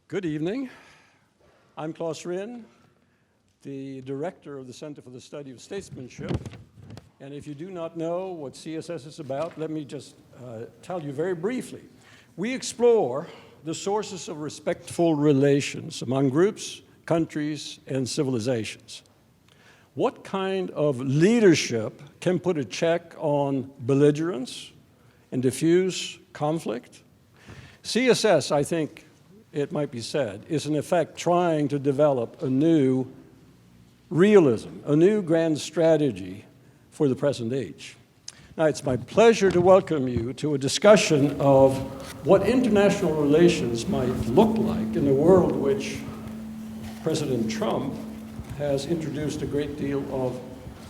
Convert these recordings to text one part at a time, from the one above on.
Good evening. I'm Klaus Rinn, the director of the Center for the Study of Statesmanship. And if you do not know what CSS is about, let me just tell you very briefly. We explore the sources of respectful relations among groups, countries, and civilizations. What kind of leadership can put a check on belligerence and diffuse conflict? CSS, I think it might be said, is in effect trying to develop a new realism, a new grand strategy for the present age. Now, it's my pleasure to welcome you to a discussion of what international relations might look like in a world which President Trump has introduced a great deal of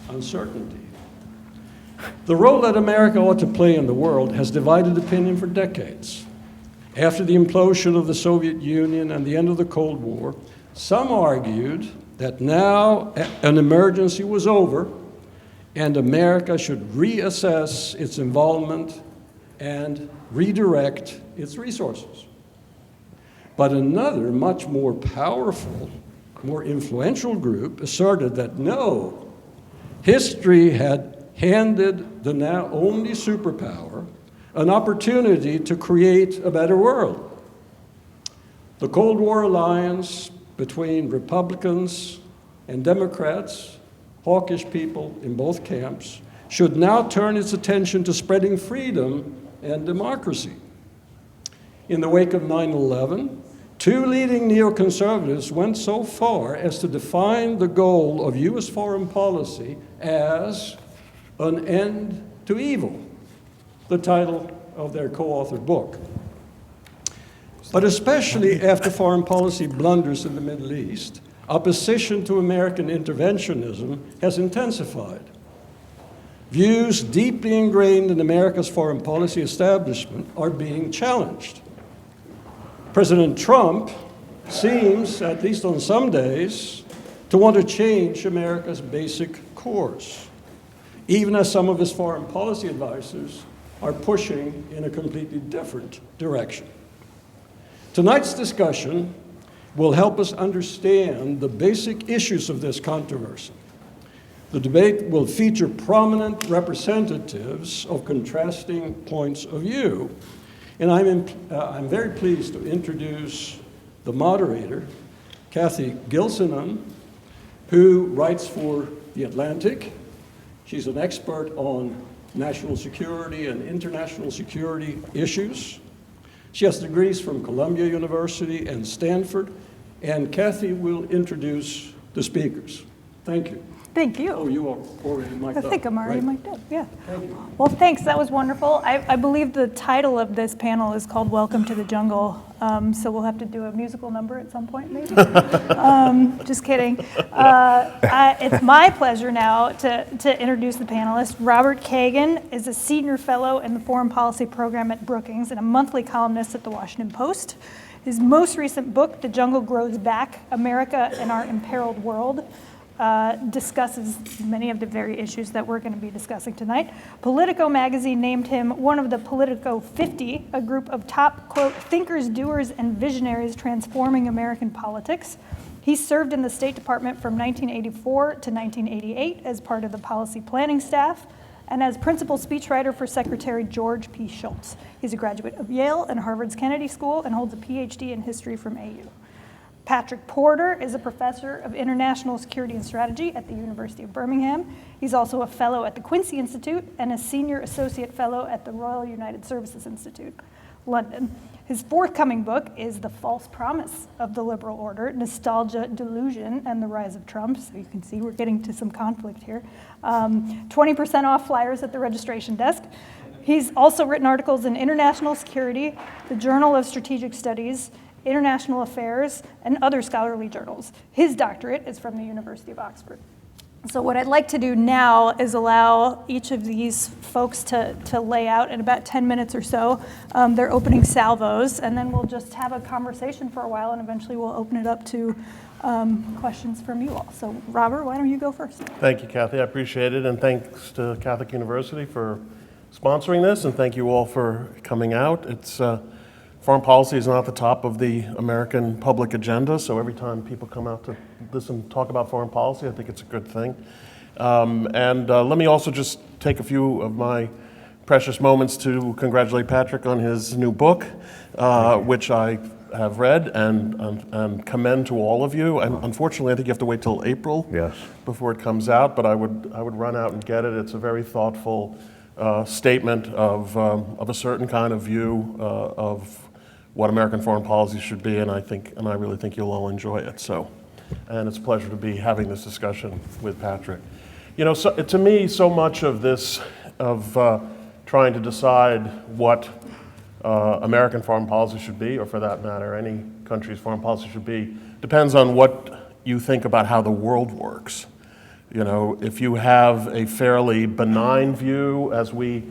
uncertainty. The role that America ought to play in the world has divided opinion for decades. After the implosion of the Soviet Union and the end of the Cold War, some argued that now an emergency was over and America should reassess its involvement and redirect its resources. But another, much more powerful, more influential group asserted that no, history had handed the now only superpower an opportunity to create a better world. The Cold War alliance between Republicans and Democrats, hawkish people in both camps, should now turn its attention to spreading freedom and democracy. In the wake of 9/11, two leading neoconservatives went so far as to define the goal of U.S. foreign policy as an end to evil, the title of their co-authored book. But especially after foreign policy blunders in the Middle East, opposition to American interventionism has intensified. Views deeply ingrained in America's foreign policy establishment are being challenged. President Trump seems, at least on some days, to want to change America's basic course, even as some of his foreign policy advisors are pushing in a completely different direction. Tonight's discussion will help us understand the basic issues of this controversy. The debate will feature prominent representatives of contrasting points of view, and I'm very pleased to introduce the moderator, Kathy Gilsenan, who writes for The Atlantic. She's an expert on national security and international security issues. She has degrees from Columbia University and Stanford, and Kathy will introduce the speakers. Thank you. Thank you. Oh, you are already mic'd up. I think I'm already mic'd up, yeah. Thank you. Well, thanks, that was wonderful. I believe the title of this panel is called Welcome to the Jungle, so we'll have to do a musical number at some point, maybe. Just kidding. It's my pleasure now to introduce the panelists. Robert Kagan is a senior fellow in the Foreign Policy Program at Brookings and a monthly columnist at the Washington Post. His most recent book, The Jungle Grows Back, America and Our Imperiled World, discusses many of the very issues that we're going to be discussing tonight. Politico magazine named him one of the Politico 50, a group of top, quote, thinkers, doers, and visionaries transforming American politics. He served in the State Department from 1984 to 1988 as part of the policy planning staff and as principal speechwriter for Secretary George P. Shultz. He's a graduate of Yale and Harvard's Kennedy School and holds a PhD in history from AU. Patrick Porter is a professor of international security and strategy at the University of Birmingham. He's also a fellow at the Quincy Institute and a senior associate fellow at the Royal United Services Institute, London. His forthcoming book is The False Promise of the Liberal Order, Nostalgia, Delusion, and the Rise of Trump. So you can see we're getting to some conflict here. 20% off flyers at the registration desk. He's also written articles in International Security, the Journal of Strategic Studies, International Affairs, and other scholarly journals. His doctorate is from the University of Oxford. So what I'd like to do now is allow each of these folks to lay out in about 10 minutes or so their opening salvos, and then we'll just have a conversation for a while, and eventually we'll open it up to questions from you all. So Robert, why don't you go first? Thank you, Kathy. I appreciate it, and thanks to Catholic University for sponsoring this, and thank you all for coming out. It's foreign policy is not at the top of the American public agenda, so every time people come out to listen, talk about foreign policy, I think it's a good thing. Let me also just take a few of my precious moments to congratulate Patrick on his new book, which I have read and commend to all of you. And unfortunately, I think you have to wait till April before it comes out, but I would run out and get it. It's a very thoughtful statement of a certain kind of view of what American foreign policy should be, and I really think you'll all enjoy it. And it's a pleasure to be having this discussion with Patrick. You know, to me, so much of this, trying to decide what American foreign policy should be, or for that matter, any country's foreign policy should be, depends on what you think about how the world works. You know, if you have a fairly benign view, as we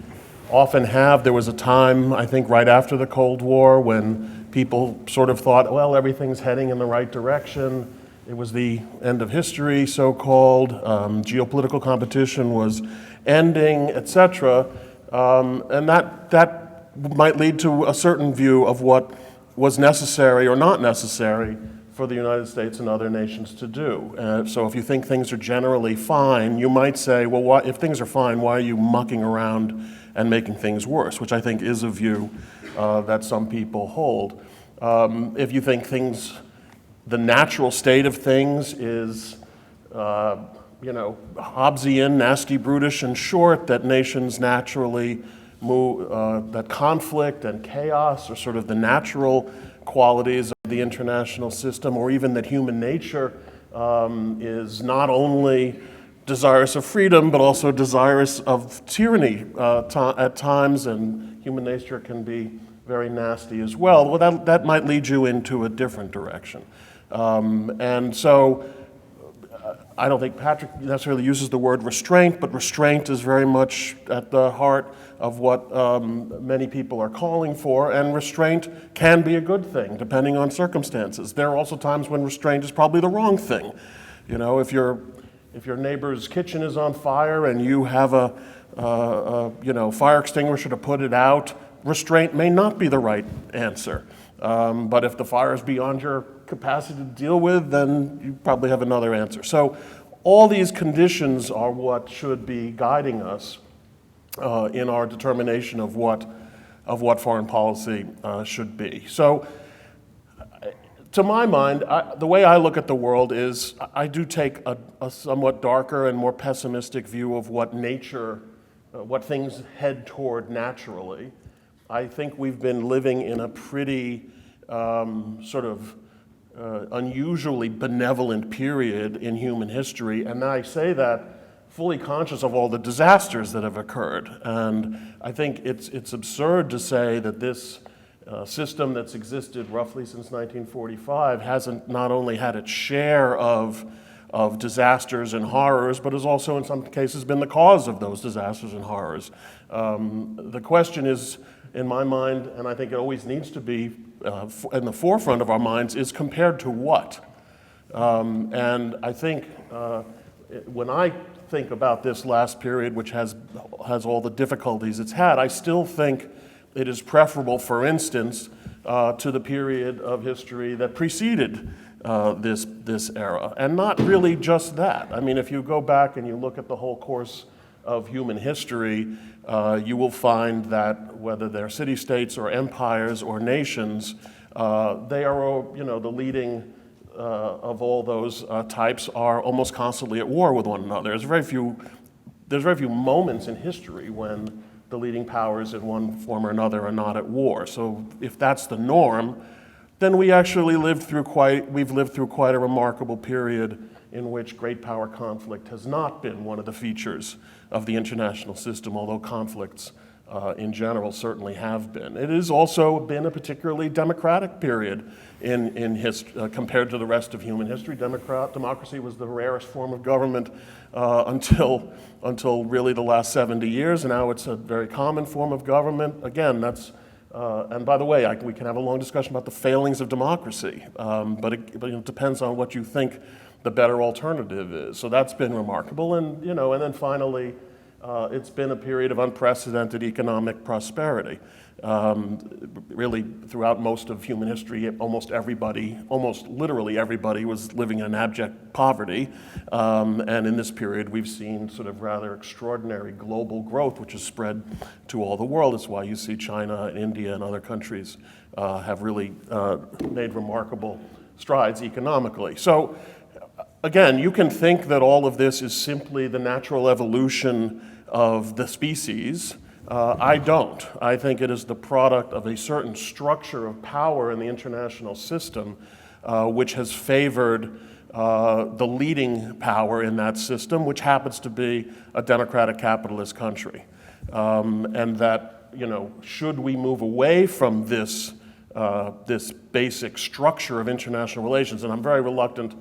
often have, there was a time, I think, right after the Cold War when people sort of thought, well, everything's heading in the right direction. It was the end of history, so-called. Geopolitical competition was ending, etc. And that might lead to a certain view of what was necessary or not necessary for the United States and other nations to do. So if you think things are generally fine, you might say, well, if things are fine, why are you mucking around and making things worse? Which I think is a view that some people hold. If you think the natural state of things is, Hobbesian, nasty, brutish, and short, that nations naturally move, that conflict and chaos are sort of the natural qualities of the international system, or even that human nature is not only desirous of freedom, but also desirous of tyranny at times, and human nature can be very nasty as well. Well, that might lead you into a different direction. And so I don't think Patrick necessarily uses the word restraint, but restraint is very much at the heart of what many people are calling for, and restraint can be a good thing, depending on circumstances. There are also times when restraint is probably the wrong thing. You know, if your neighbor's kitchen is on fire and you have a fire extinguisher to put it out, restraint may not be the right answer. But if the fire is beyond your capacity to deal with, then you probably have another answer. So all these conditions are what should be guiding us in our determination of what foreign policy should be. So to my mind, the way I look at the world is I do take a somewhat darker and more pessimistic view of what things head toward naturally. I think we've been living in a pretty unusually benevolent period in human history, and I say that fully conscious of all the disasters that have occurred. And I think it's absurd to say that this system that's existed roughly since 1945 hasn't not only had its share of disasters and horrors, but has also in some cases been the cause of those disasters and horrors. The question is, in my mind, and I think it always needs to be in the forefront of our minds, is compared to what? And I think when I think about this last period, which has all the difficulties it's had, I still think it is preferable, for instance, to the period of history that preceded this era. And not really just that. I mean, if you go back and you look at the whole course of human history, you will find that whether they're city-states or empires or nations, they are, the leading of all those types are almost constantly at war with one another. There's very few moments in history when the leading powers in one form or another are not at war. So if that's the norm, then we actually we've lived through quite a remarkable period in which great power conflict has not been one of the features of the international system, although conflicts in general certainly have been. It has also been a particularly democratic period in history compared to the rest of human history. Democracy was the rarest form of government until really the last 70 years, and now it's a very common form of government. Again, that's and by the way, we can have a long discussion about the failings of democracy, but it depends on what you think the better alternative is. So that's been remarkable, and then finally, it's been a period of unprecedented economic prosperity. Really, throughout most of human history, almost literally everybody was living in abject poverty. And in this period, we've seen sort of rather extraordinary global growth, which has spread to all the world. That's why you see China and India and other countries have really made remarkable strides economically. So, again, you can think that all of this is simply the natural evolution of the species. I don't. I think it is the product of a certain structure of power in the international system which has favored the leading power in that system, which happens to be a democratic capitalist country. And that, should we move away from this basic structure of international relations, and I'm very reluctant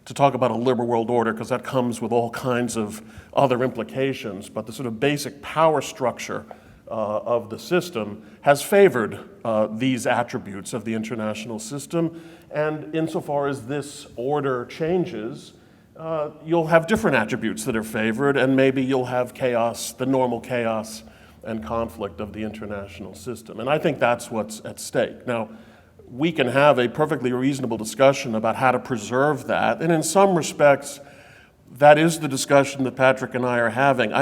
to talk about a liberal world order because that comes with all kinds of other implications, but the sort of basic power structure of the system has favored these attributes of the international system, and insofar as this order changes, you'll have different attributes that are favored, and maybe you'll have chaos, the normal chaos and conflict of the international system. And I think that's what's at stake. Now, we can have a perfectly reasonable discussion about how to preserve that, and in some respects, that is the discussion that Patrick and I are having.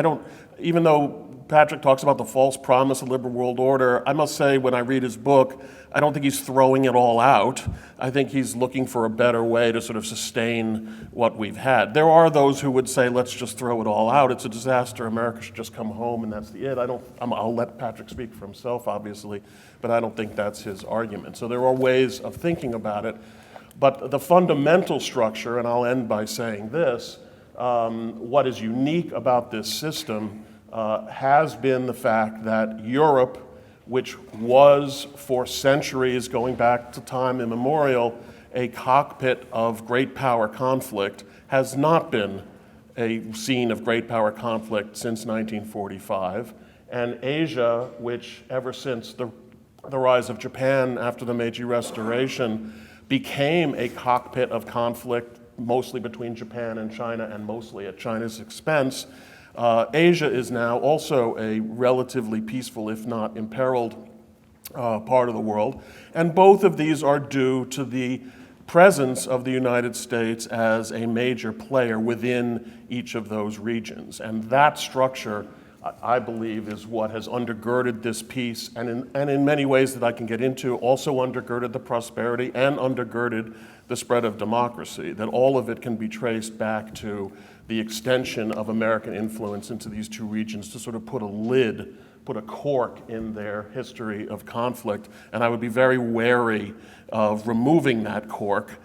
Even though Patrick talks about the false promise of liberal world order, I must say when I read his book, I don't think he's throwing it all out. I think he's looking for a better way to sort of sustain what we've had. There are those who would say, let's just throw it all out. It's a disaster. America should just come home and that's it. I'll let Patrick speak for himself, obviously, but I don't think that's his argument. So there are ways of thinking about it. But the fundamental structure, and I'll end by saying this, what is unique about this system has been the fact that Europe, which was for centuries, going back to time immemorial, a cockpit of great power conflict, has not been a scene of great power conflict since 1945. And Asia, which ever since the rise of Japan after the Meiji Restoration became a cockpit of conflict, mostly between Japan and China and mostly at China's expense, Asia is now also a relatively peaceful, if not imperiled, part of the world. And both of these are due to the presence of the United States as a major player within each of those regions. And that structure, I believe, is what has undergirded this peace, and in many ways that I can get into, also undergirded the prosperity and undergirded the spread of democracy, that all of it can be traced back to the extension of American influence into these two regions to sort of put a cork in their history of conflict. And I would be very wary of removing that cork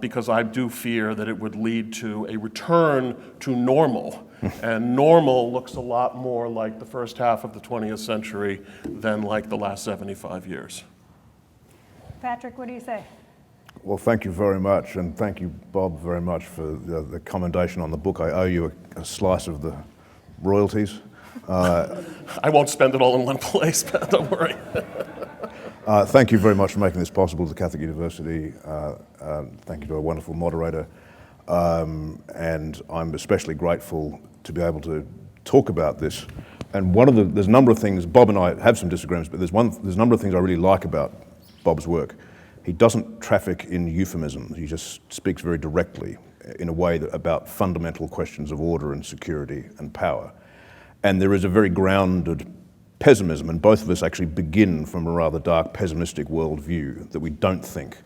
because I do fear that it would lead to a return to normal. And normal looks a lot more like the first half of the 20th century than like the last 75 years. Patrick, what do you say? Well, thank you very much, and thank you, Bob, very much for the commendation on the book. I owe you a slice of the royalties. I won't spend it all in one place, but don't worry. Thank you very much for making this possible to Catholic University. Thank you to our wonderful moderator. And I'm especially grateful to be able to talk about this. And there's a number of things, Bob and I have some disagreements, but there's a number of things I really like about Bob's work. He doesn't traffic in euphemisms. He just speaks very directly in a way about fundamental questions of order and security and power. And there is a very grounded pessimism, and both of us actually begin from a rather dark pessimistic worldview, that we don't think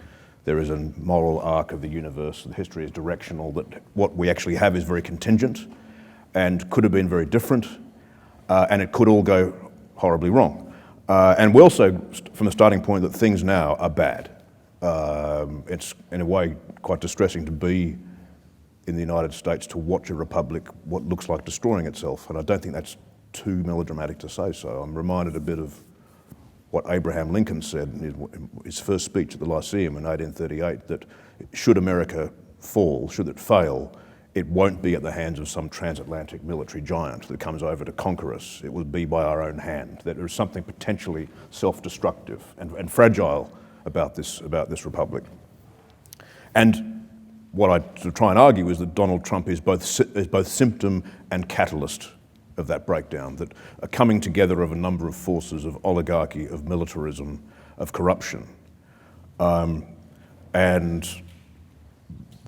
there is a moral arc of the universe, the history is directional, that what we actually have is very contingent and could have been very different, and it could all go horribly wrong. And we also, from a starting point, that things now are bad. It's, in a way, quite distressing to be in the United States, to watch a republic what looks like destroying itself, and I don't think that's too melodramatic to say so. I'm reminded a bit of what Abraham Lincoln said in his first speech at the Lyceum in 1838, that should America fall, should it fail, it won't be at the hands of some transatlantic military giant that comes over to conquer us. It will be by our own hand. That there is something potentially self-destructive and fragile about this republic. And what I try and argue is that Donald Trump is both symptom and catalyst of that breakdown, that a coming together of a number of forces of oligarchy, of militarism, of corruption. And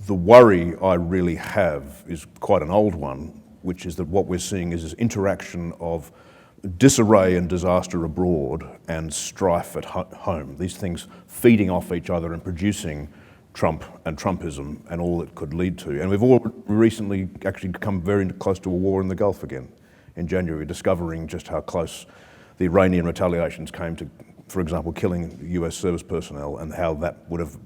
the worry I really have is quite an old one, which is that what we're seeing is this interaction of disarray and disaster abroad and strife at home. These things feeding off each other and producing Trump and Trumpism and all it could lead to. And we've all recently actually come very close to a war in the Gulf again in January, discovering just how close the Iranian retaliations came to, for example, killing US service personnel, and how that would have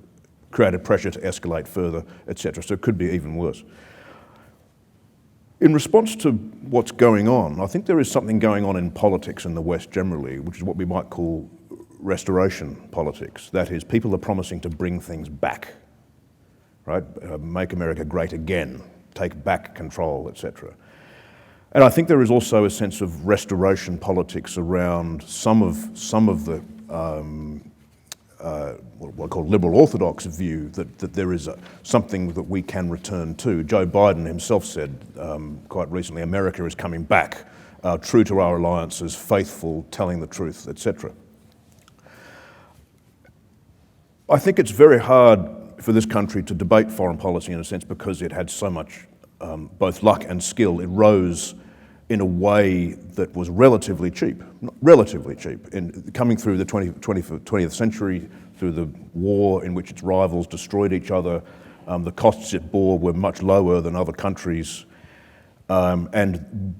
created pressure to escalate further, etc. So it could be even worse. In response to what's going on, I think there is something going on in politics in the West generally, which is what we might call restoration politics. That is, people are promising to bring things back, right? Make America great again, take back control, etc. And I think there is also a sense of restoration politics around some of the what I call liberal orthodox view that there is something that we can return to. Joe Biden himself said quite recently, America is coming back, true to our alliances, faithful, telling the truth, etc. I think it's very hard for this country to debate foreign policy in a sense because it had so much both luck and skill. It rose in a way that was relatively cheap, coming through the 20th century, through the war in which its rivals destroyed each other. The costs it bore were much lower than other countries. And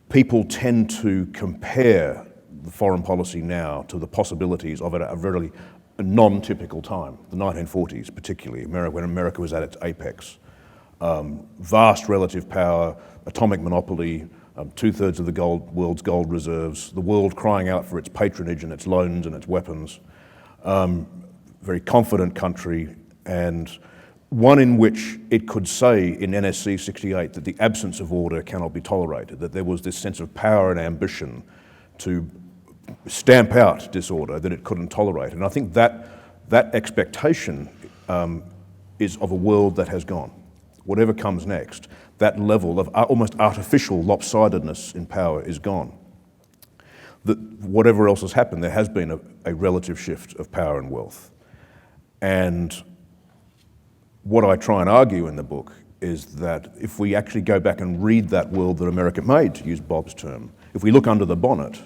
people tend to compare the foreign policy now to the possibilities of a very non-typical time, the 1940s particularly, when America was at its apex. Vast relative power, atomic monopoly, 2/3 of the world's gold reserves, the world crying out for its patronage and its loans and its weapons. Very confident country, and one in which it could say in NSC 68 that the absence of order cannot be tolerated, that there was this sense of power and ambition to stamp out disorder that it couldn't tolerate. And I think that expectation is of a world that has gone. Whatever comes next, that level of almost artificial lopsidedness in power is gone. That whatever else has happened, there has been a relative shift of power and wealth. And what I try and argue in the book is that if we actually go back and read that world that America made, to use Bob's term, if we look under the bonnet,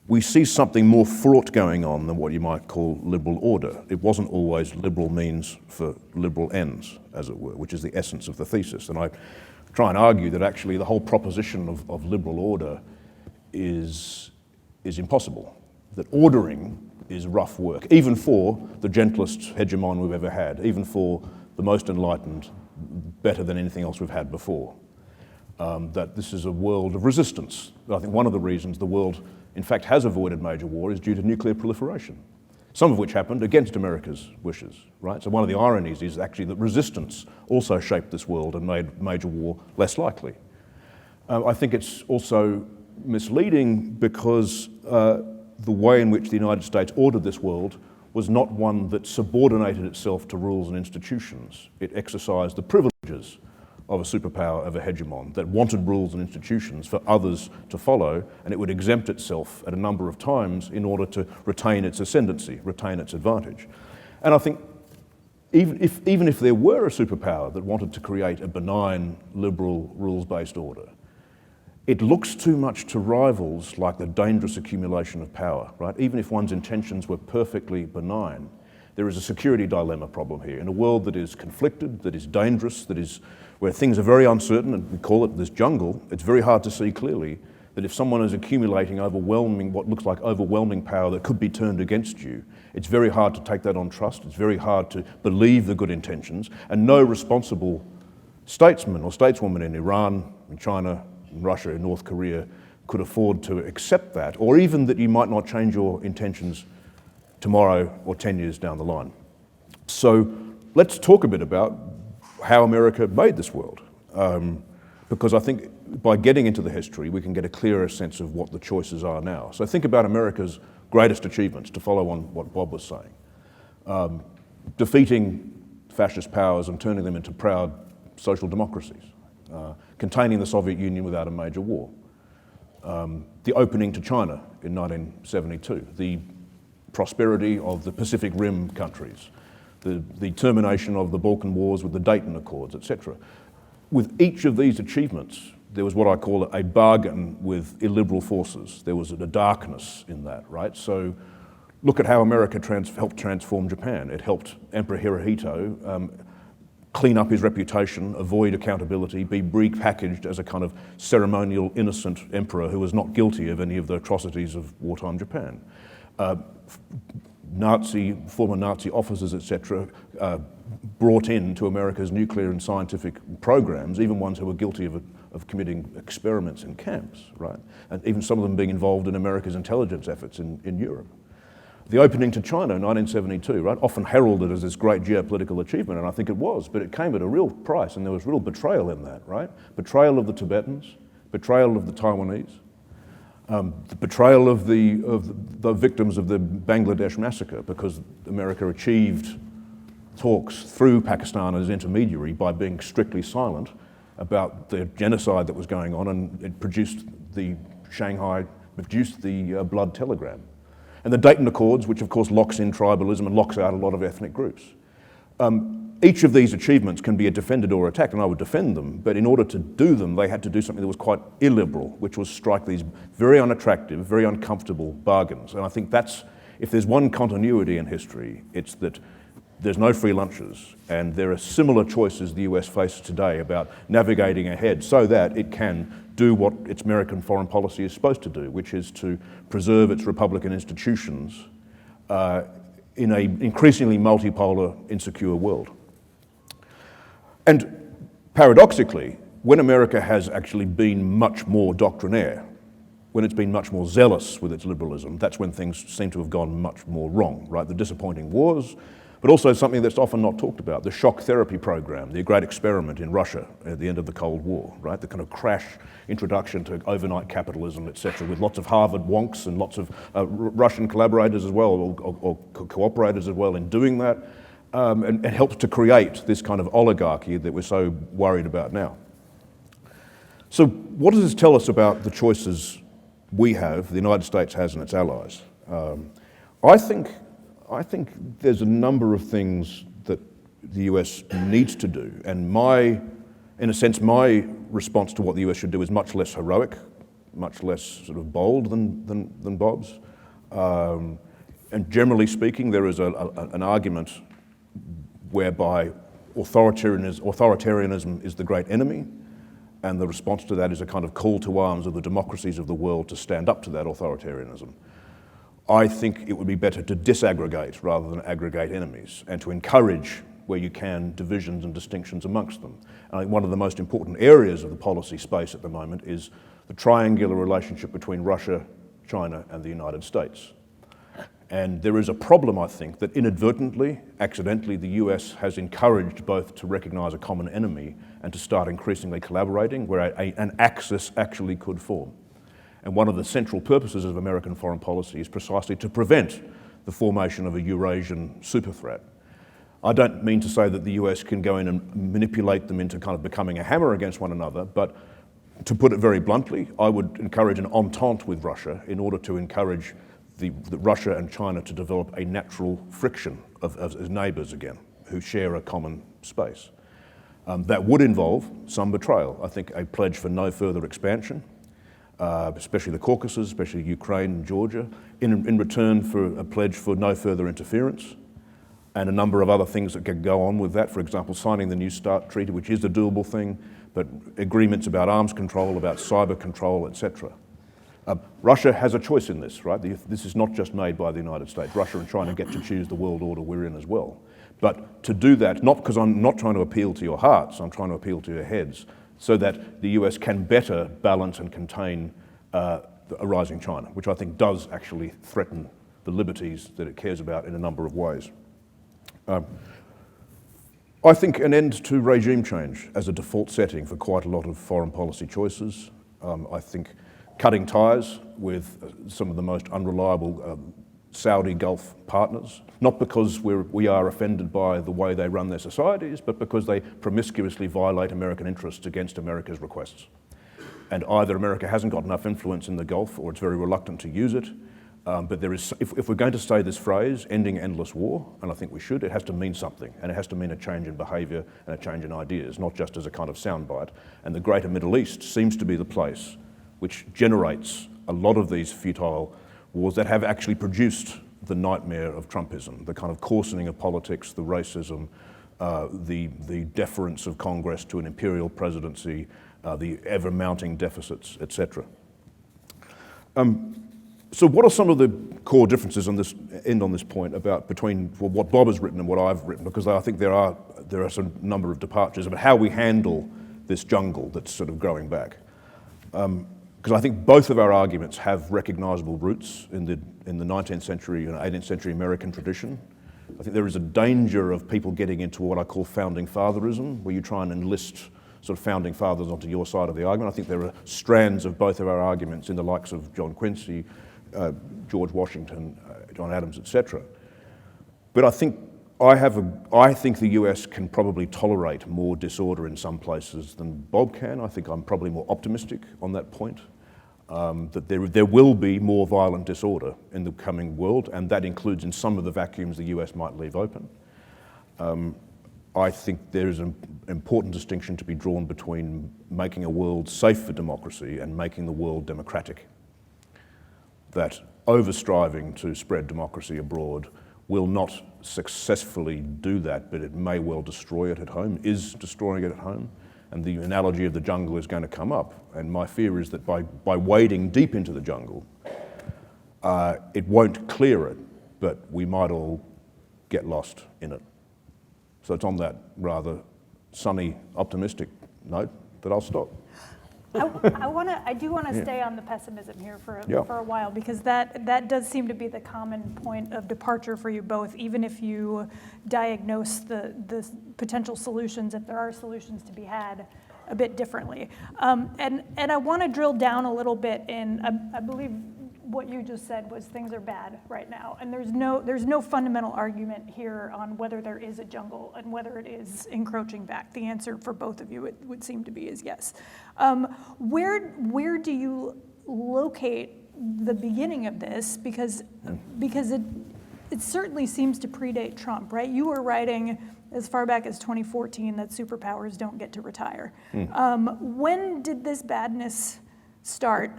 we see something more fraught going on than what you might call liberal order. It wasn't always liberal means for liberal ends, as it were, which is the essence of the thesis. And I try and argue that actually the whole proposition of liberal order is impossible, that ordering is rough work, even for the gentlest hegemon we've ever had, even for the most enlightened, better than anything else we've had before. That this is a world of resistance. I think one of the reasons the world in fact has avoided major war is due to nuclear proliferation, some of which happened against America's wishes, right? So one of the ironies is actually that resistance also shaped this world and made major war less likely. I think it's also misleading because the way in which the United States ordered this world was not one that subordinated itself to rules and institutions. It exercised the privileges of a superpower, of a hegemon, that wanted rules and institutions for others to follow, and it would exempt itself at a number of times in order to retain its ascendancy, retain its advantage. And I think even if there were a superpower that wanted to create a benign, liberal, rules-based order, it looks too much to rivals like the dangerous accumulation of power, right? Even if one's intentions were perfectly benign, there is a security dilemma problem here. In a world that is conflicted, that is dangerous, that is where things are very uncertain, and we call it this jungle, it's very hard to see clearly that if someone is accumulating what looks like overwhelming power that could be turned against you, it's very hard to take that on trust, it's very hard to believe the good intentions, and no responsible statesman or stateswoman in Iran, in China, in Russia, in North Korea could afford to accept that, or even that you might not change your intentions tomorrow or 10 years down the line. So let's talk a bit about how America made this world, because I think by getting into the history, we can get a clearer sense of what the choices are now. So think about America's greatest achievements, to follow on what Bob was saying. Defeating fascist powers and turning them into proud social democracies. Containing the Soviet Union without a major war. the opening to China in 1972, the prosperity of the Pacific Rim countries, the termination of the Balkan Wars with the Dayton Accords, etc. With each of these achievements, there was what I call a bargain with illiberal forces. There was a darkness in that, right? So look at how America helped transform Japan. It helped Emperor Hirohito clean up his reputation, avoid accountability, be repackaged as a kind of ceremonial, innocent emperor who was not guilty of any of the atrocities of wartime Japan. Former Nazi officers, etc., brought into America's nuclear and scientific programs, even ones who were guilty of committing experiments in camps, right? And even some of them being involved in America's intelligence efforts in Europe. The opening to China in 1972, right, often heralded as this great geopolitical achievement, and I think it was, but it came at a real price, and there was real betrayal in that, right? Betrayal of the Tibetans, betrayal of the Taiwanese, the betrayal of the victims of the Bangladesh massacre, because America achieved talks through Pakistan as intermediary by being strictly silent about the genocide that was going on, and it produced the blood telegram. And the Dayton Accords, which of course locks in tribalism and locks out a lot of ethnic groups. Each of these achievements can be defended or attacked, and I would defend them, but in order to do them, they had to do something that was quite illiberal, which was strike these very unattractive, very uncomfortable bargains. And I think that's, if there's one continuity in history, it's that there's no free lunches, and there are similar choices the US faces today about navigating ahead so that it can do what its American foreign policy is supposed to do, which is to preserve its republican institutions in an increasingly multipolar, insecure world. And paradoxically, when America has actually been much more doctrinaire, when it's been much more zealous with its liberalism, that's when things seem to have gone much more wrong, right? The disappointing wars, but also something that's often not talked about, the shock therapy program, the great experiment in Russia at the end of the Cold War, right? The kind of crash introduction to overnight capitalism, etc., with lots of Harvard wonks and lots of Russian collaborators as well, or cooperators as well in doing that, and helped to create this kind of oligarchy that we're so worried about now. So what does this tell us about the choices we have, the United States has, and its allies? I think there's a number of things that the US needs to do, and in a sense, my response to what the US should do is much less heroic, much less sort of bold than Bob's. And generally speaking, there is an argument whereby authoritarianism is the great enemy, and the response to that is a kind of call to arms of the democracies of the world to stand up to that authoritarianism. I think it would be better to disaggregate rather than aggregate enemies, and to encourage, where you can, divisions and distinctions amongst them. And I think one of the most important areas of the policy space at the moment is the triangular relationship between Russia, China, and the United States. And there is a problem, I think, that inadvertently, accidentally, the US has encouraged both to recognize a common enemy and to start increasingly collaborating, where an axis actually could form. And one of the central purposes of American foreign policy is precisely to prevent the formation of a Eurasian super threat. I don't mean to say that the US can go in and manipulate them into kind of becoming a hammer against one another, but to put it very bluntly, I would encourage an entente with Russia in order to encourage the Russia and China to develop a natural friction as neighbours again, who share a common space. That would involve some betrayal. I think a pledge for no further expansion, especially the Caucasus, especially Ukraine and Georgia, in return for a pledge for no further interference, and a number of other things that could go on with that. For example, signing the New START Treaty, which is a doable thing, but agreements about arms control, about cyber control, etc. Russia has a choice in this, right? This is not just made by the United States. Russia and China get to choose the world order we're in as well. But to do that, not because I'm not trying to appeal to your hearts, I'm trying to appeal to your heads, so that the US can better balance and contain a rising China, which I think does actually threaten the liberties that it cares about in a number of ways. I think an end to regime change as a default setting for quite a lot of foreign policy choices. I think cutting ties with some of the most unreliable Saudi Gulf partners, not because we are offended by the way they run their societies, but because they promiscuously violate American interests against America's requests. and either America hasn't got enough influence in the Gulf or it's very reluctant to use it. But there is, if we're going to say this phrase, ending endless war, and I think we should, it has to mean something, and it has to mean a change in behaviour and a change in ideas, not just as a kind of soundbite. And the greater Middle East seems to be the place which generates a lot of these futile wars that have actually produced the nightmare of Trumpism, the kind of coarsening of politics, the racism, the deference of Congress to an imperial presidency, the ever-mounting deficits, etc. So what are some of the core differences on this point between what Bob has written and what I've written? Because I think there are some number of departures about how we handle this jungle that's sort of growing back. Because I think both of our arguments have recognisable roots in the 19th century and 18th century American tradition. I think there is a danger of people getting into what I call founding fatherism, where you try and enlist sort of founding fathers onto your side of the argument. I think there are strands of both of our arguments in the likes of John Quincy, George Washington, John Adams, etc. But I think the US can probably tolerate more disorder in some places than Bob can. I think I'm probably more optimistic on that point, that there will be more violent disorder in the coming world, and that includes in some of the vacuums the US might leave open. I think there is an important distinction to be drawn between making a world safe for democracy and making the world democratic. That over-striving to spread democracy abroad will not successfully do that, but it may well destroy it at home, is destroying it at home. And the analogy of the jungle is going to come up. And my fear is that by wading deep into the jungle, it won't clear it, but we might all get lost in it. So it's on that rather sunny, optimistic note that I'll stop. I do want to stay on the pessimism here for a while, because that does seem to be the common point of departure for you both, even if you diagnose the potential solutions, if there are solutions to be had, a bit differently. And I want to drill down a little bit in, I believe what you just said was things are bad right now, and there's no fundamental argument here on whether there is a jungle and whether it is encroaching back. The answer for both of you, it would seem to be, is yes. Where do you locate the beginning of this? Because it certainly seems to predate Trump, right? You were writing as far back as 2014 that superpowers don't get to retire. When did this badness start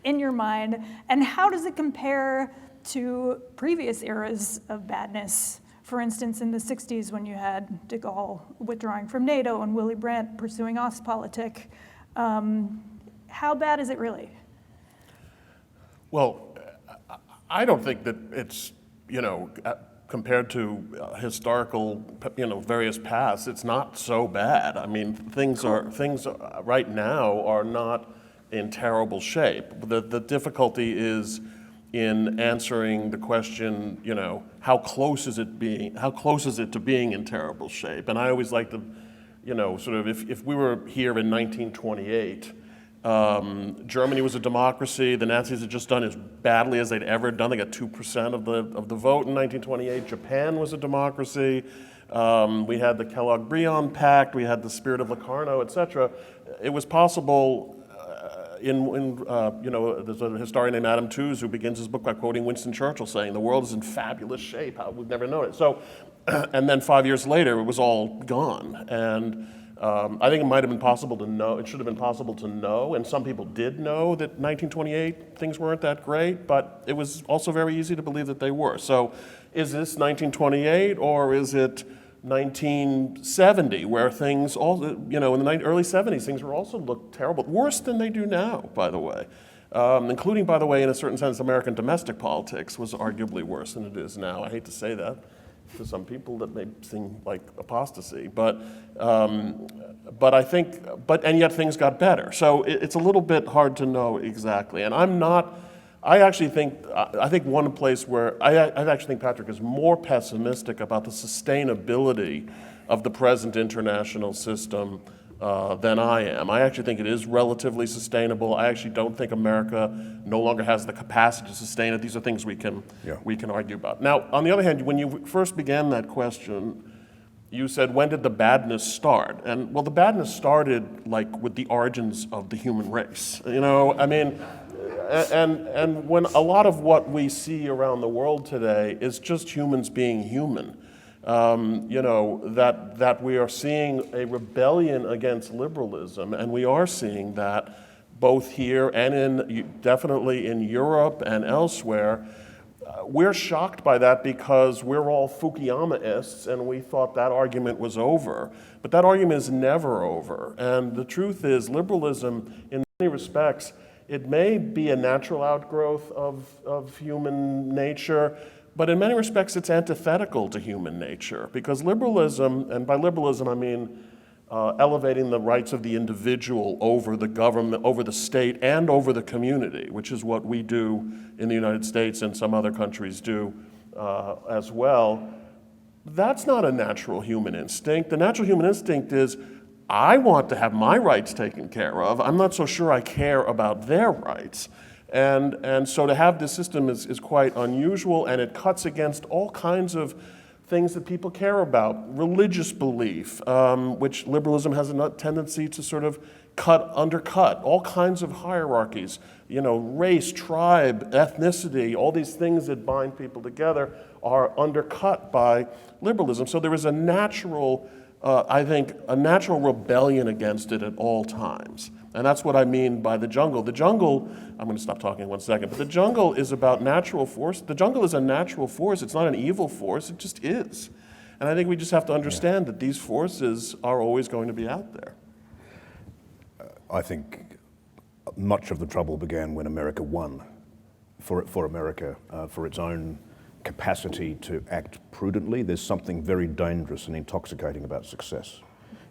in your mind, and how does it compare to previous eras of badness? For instance, in the 60s when you had de Gaulle withdrawing from NATO and Willy Brandt pursuing Ostpolitik. How bad is it really? Well, I don't think that it's, compared to historical, various pasts, it's not so bad. I mean, things right now are not in terrible shape. The difficulty is in answering the question, how close is it to being in terrible shape? And I always like to, sort of, if we were here in 1928, Germany was a democracy. The Nazis had just done as badly as they'd ever done. They got 2% of the vote in 1928. Japan was a democracy. We had the Kellogg-Briand Pact. We had the Spirit of Locarno, etc. It was possible. There's a historian named Adam Tooze who begins his book by quoting Winston Churchill saying, "The world is in fabulous shape. We've never known it." So, and then 5 years later, it was all gone. And I think it might have been possible to know. It should have been possible to know, and some people did know that 1928 things weren't that great. But it was also very easy to believe that they were. So, is this 1928 or is it 1970, where things all, in the early 70s, things were also looked terrible, worse than they do now, by the way. Including, by the way, in a certain sense, American domestic politics was arguably worse than it is now. I hate to say that to some people, that may seem like apostasy, but I think, and yet things got better. So it's a little bit hard to know exactly, and I actually think one place where I actually think Patrick is more pessimistic about the sustainability of the present international system than I am. I actually think it is relatively sustainable. I actually don't think America no longer has the capacity to sustain it. These are things we can argue about. Now, on the other hand, when you first began that question, you said, when did the badness start? And well, the badness started like with the origins of the human race. You know, I mean, and when a lot of what we see around the world today is just humans being human. You know, that we are seeing a rebellion against liberalism, and we are seeing that both here and definitely in Europe and elsewhere. We're shocked by that because we're all Fukuyamaists and we thought that argument was over. But that argument is never over. And the truth is, liberalism, in many respects, it may be a natural outgrowth of human nature, but in many respects it's antithetical to human nature. Because liberalism, and by liberalism I mean elevating the rights of the individual over the government, over the state, and over the community, which is what we do in the United States and some other countries do as well. That's not a natural human instinct. The natural human instinct is, I want to have my rights taken care of. I'm not so sure I care about their rights. And so to have this system is quite unusual, and it cuts against all kinds of things that people care about. Religious belief, which liberalism has a tendency to sort of undercut, all kinds of hierarchies, you know, race, tribe, ethnicity, all these things that bind people together are undercut by liberalism. So there is a natural, I think, a natural rebellion against it at all times. And that's what I mean by the jungle. The jungle, I'm going to stop talking in 1 second, but the jungle is about natural force. The jungle is a natural force. It's not an evil force. It just is. And I think we just have to understand that these forces are always going to be out there. I think much of the trouble began when America won. For America, for its own capacity to act prudently, there's something very dangerous and intoxicating about success.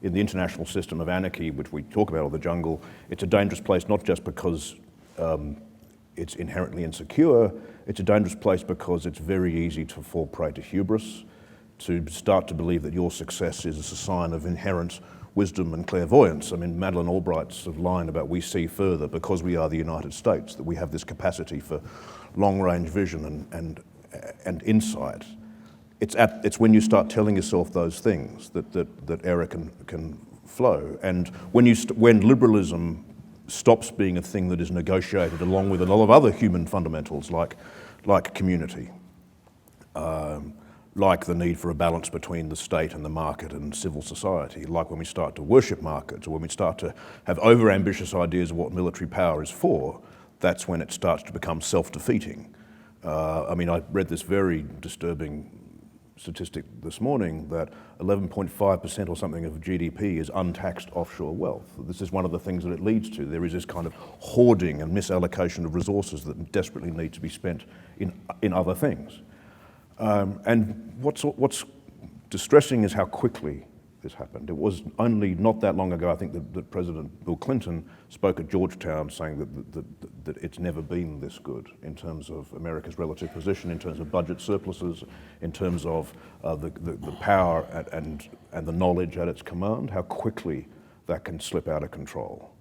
In the international system of anarchy, which we talk about, or the jungle, it's a dangerous place not just because it's inherently insecure, it's a dangerous place because it's very easy to fall prey to hubris, to start to believe that your success is a sign of inherent wisdom and clairvoyance. I mean, Madeleine Albright's sort of line about we see further because we are the United States, that we have this capacity for long-range vision and insight. It's when you start telling yourself those things that error can flow. And when liberalism stops being a thing that is negotiated along with a lot of other human fundamentals like community, like the need for a balance between the state and the market and civil society, like when we start to worship markets, or when we start to have over-ambitious ideas of what military power is for, that's when it starts to become self-defeating. I mean, I read this very disturbing statistic this morning that 11.5% or something of GDP is untaxed offshore wealth. This is one of the things that it leads to. There is this kind of hoarding and misallocation of resources that desperately need to be spent in other things. And what's distressing is how quickly this happened. It was only not that long ago, I think, that President Bill Clinton spoke at Georgetown saying that it's never been this good in terms of America's relative position, in terms of budget surpluses, in terms of the power and the knowledge at its command, how quickly that can slip out of control.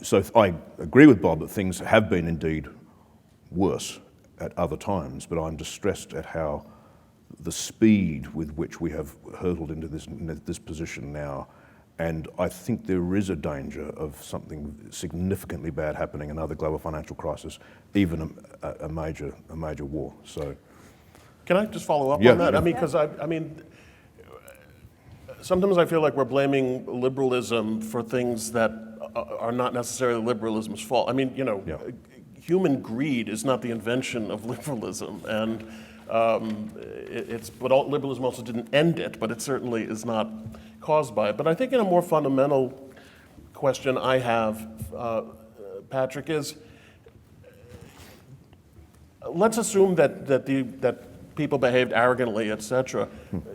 So I agree with Bob that things have been indeed worse at other times, but I'm distressed at how the speed with which we have hurtled into this position now, and I think there is a danger of something significantly bad happening, another global financial crisis, even a major war. So, can I just follow up Yeah, on that? yeah. I mean, because I mean, sometimes I feel like we're blaming liberalism for things that are not necessarily liberalism's fault. I mean, you know, Yeah. Human greed is not the invention of liberalism, and but liberalism also didn't end it, but it certainly is not caused by it. But I think in a more fundamental question I have, Patrick, is let's assume that people behaved arrogantly, etc.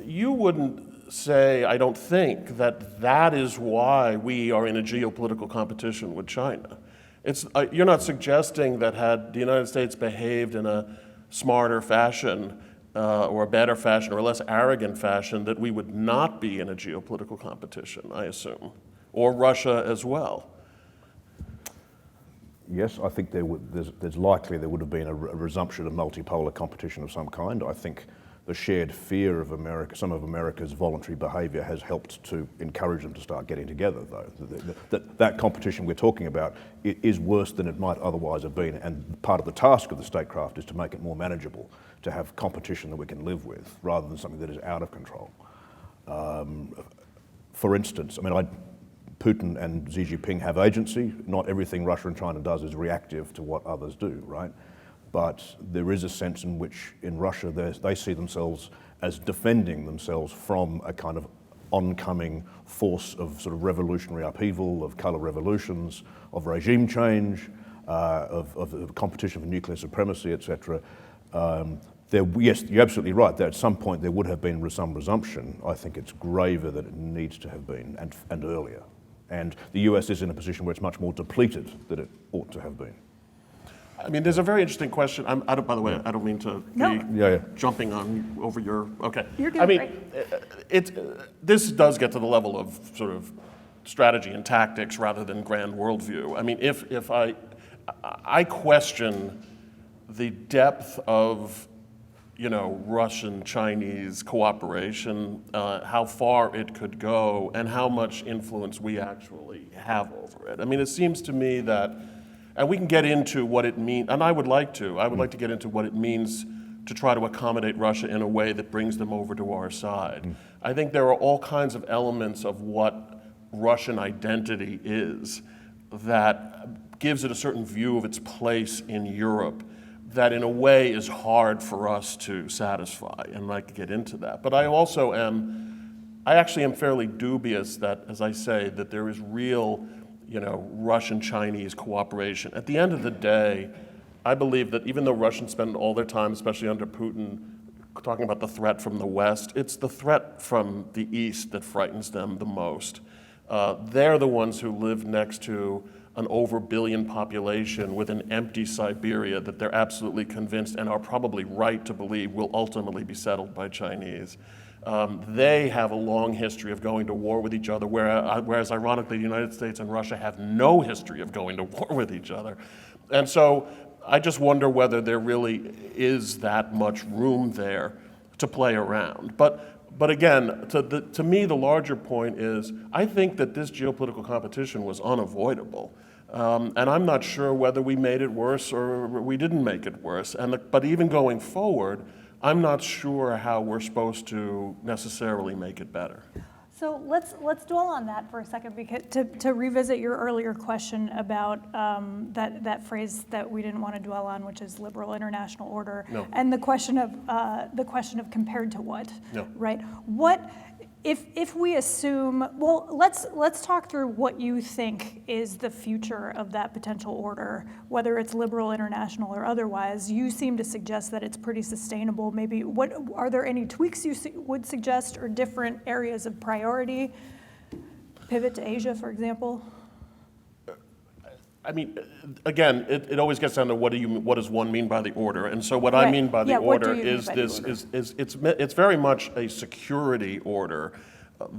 You wouldn't say, I don't think, that is why we are in a geopolitical competition with China. You're not suggesting that had the United States behaved in a smarter fashion or a better fashion or a less arrogant fashion that we would not be in a geopolitical competition, I assume, or Russia as well. Yes, I think there's likely there would have been a resumption of multipolar competition of some kind. I think the shared fear of America, some of America's voluntary behaviour has helped to encourage them to start getting together, though. That competition we're talking about is worse than it might otherwise have been, and part of the task of the statecraft is to make it more manageable, to have competition that we can live with, rather than something that is out of control. For instance, I mean, Putin and Xi Jinping have agency. Not everything Russia and China does is reactive to what others do, right? But there is a sense in which in Russia they see themselves as defending themselves from a kind of oncoming force of sort of revolutionary upheaval, of colour revolutions, of regime change, of competition for nuclear supremacy, etc. Yes, you're absolutely right. That at some point there would have been some resumption. I think it's graver than it needs to have been, and earlier. And the US is in a position where it's much more depleted than it ought to have been. I mean, there's a very interesting question. By the way, I don't mean to be jumping on over your. Okay. You're doing I mean, great. this does get to the level of sort of strategy and tactics rather than grand worldview. I mean, if I question the depth of, Russian-Chinese cooperation, how far it could go, and how much influence we actually have over it. I mean, it seems to me that. And we can get into what it means, and I would like to get into what it means to try to accommodate Russia in a way that brings them over to our side. I think there are all kinds of elements of what Russian identity is that gives it a certain view of its place in Europe that in a way is hard for us to satisfy, and I could get into that. But I actually am fairly dubious that, as I say, that there is real Russian-Chinese cooperation. At the end of the day, I believe that even though Russians spend all their time, especially under Putin, talking about the threat from the West, it's the threat from the East that frightens them the most. They're the ones who live next to an over-billion population with an empty Siberia that they're absolutely convinced and are probably right to believe will ultimately be settled by Chinese. They have a long history of going to war with each other, whereas ironically the United States and Russia have no history of going to war with each other. And so I just wonder whether there really is that much room there to play around. But again, to me the larger point is I think that this geopolitical competition was unavoidable. And I'm not sure whether we made it worse or we didn't make it worse. But even going forward, I'm not sure how we're supposed to necessarily make it better. So let's dwell on that for a second, because to revisit your earlier question about that phrase that we didn't want to dwell on, which is liberal international order, and the question of compared to what, right? What if we assume, well, let's talk through what you think is the future of that potential order, whether it's liberal international or otherwise. You seem to suggest that it's pretty sustainable. Maybe what are there any tweaks you would suggest, or different areas of priority? Pivot to Asia, for example. I mean, again, it always gets down to what does one mean by the order? And so what I mean by the order is it's very much a security order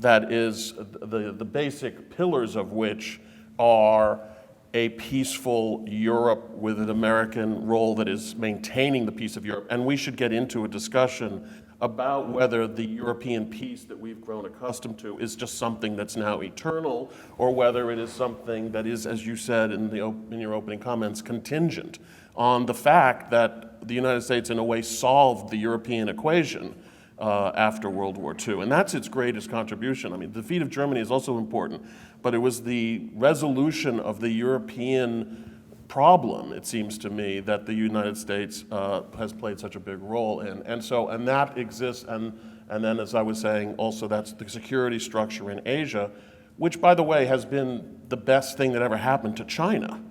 that is the basic pillars of which are a peaceful Europe with an American role that is maintaining the peace of Europe. And we should get into a discussion about whether the European peace that we've grown accustomed to is just something that's now eternal, or whether it is something that is, as you said in your opening comments, contingent on the fact that the United States in a way solved the European equation after World War II. And that's its greatest contribution. I mean, the defeat of Germany is also important, but it was the resolution of the European problem, it seems to me, that the United States has played such a big role in. And that exists, and then, as I was saying, also that's the security structure in Asia, which, by the way, has been the best thing that ever happened to China.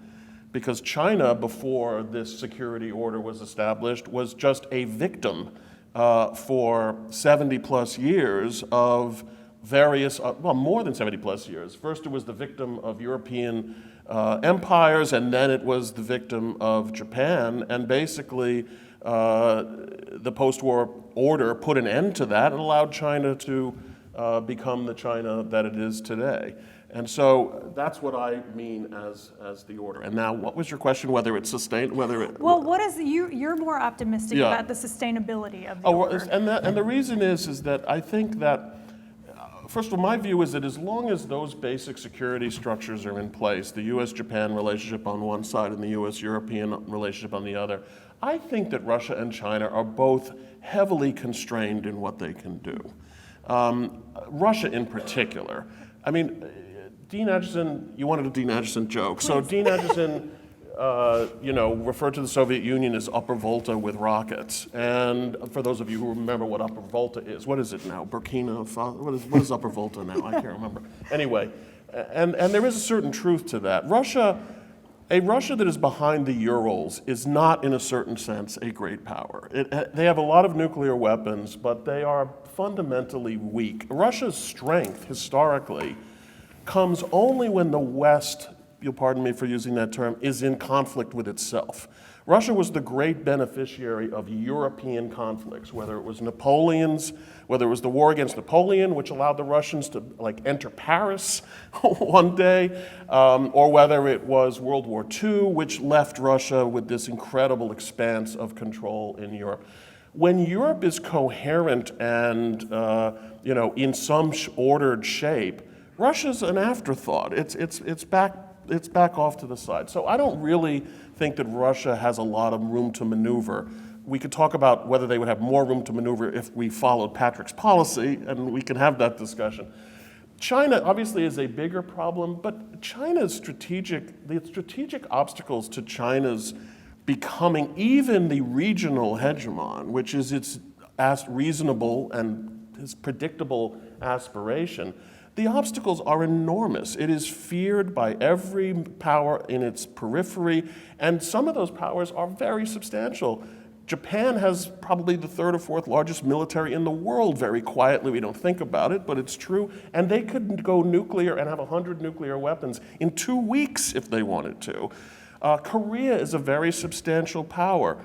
Because China, before this security order was established, was just a victim for 70 plus years of various, well, more than 70 plus years. First, it was the victim of European empires, and then it was the victim of Japan, and basically the post-war order put an end to that and allowed China to become the China that it is today. And so that's what I mean as the order. And now, what was your question? Whether it's sustained, whether it... Well, what is you're more optimistic Yeah. about the sustainability of the order. And the reason is that I think that, first of all, my view is that as long as those basic security structures are in place, the U.S.-Japan relationship on one side and the U.S.-European relationship on the other, I think that Russia and China are both heavily constrained in what they can do. Russia in particular. I mean, Dean Acheson, you wanted a Dean Acheson joke. Please. So Dean Acheson, referred to the Soviet Union as Upper Volta with rockets. And for those of you who remember what Upper Volta is, what is it now? Burkina Faso? What is Upper Volta now? I can't remember. Anyway, and there is a certain truth to that. A Russia that is behind the Urals is not, in a certain sense, a great power. They have a lot of nuclear weapons, but they are fundamentally weak. Russia's strength, historically, comes only when the West, you'll pardon me for using that term, is in conflict with itself. Russia was the great beneficiary of European conflicts, whether it was whether it was the war against Napoleon, which allowed the Russians to enter Paris one day, or whether it was World War II, which left Russia with this incredible expanse of control in Europe. When Europe is coherent and in some ordered shape, Russia's an afterthought. It's back off to the side. So I don't really think that Russia has a lot of room to maneuver. We could talk about whether they would have more room to maneuver if we followed Patrick's policy, and we can have that discussion. China obviously is a bigger problem, but the strategic obstacles to China's becoming even the regional hegemon, which is its reasonable and its predictable aspiration, the obstacles are enormous. It is feared by every power in its periphery, and some of those powers are very substantial. Japan has probably the third or fourth largest military in the world, very quietly. We don't think about it, but it's true. And they could go nuclear and have 100 nuclear weapons in 2 weeks if they wanted to. Korea is a very substantial power.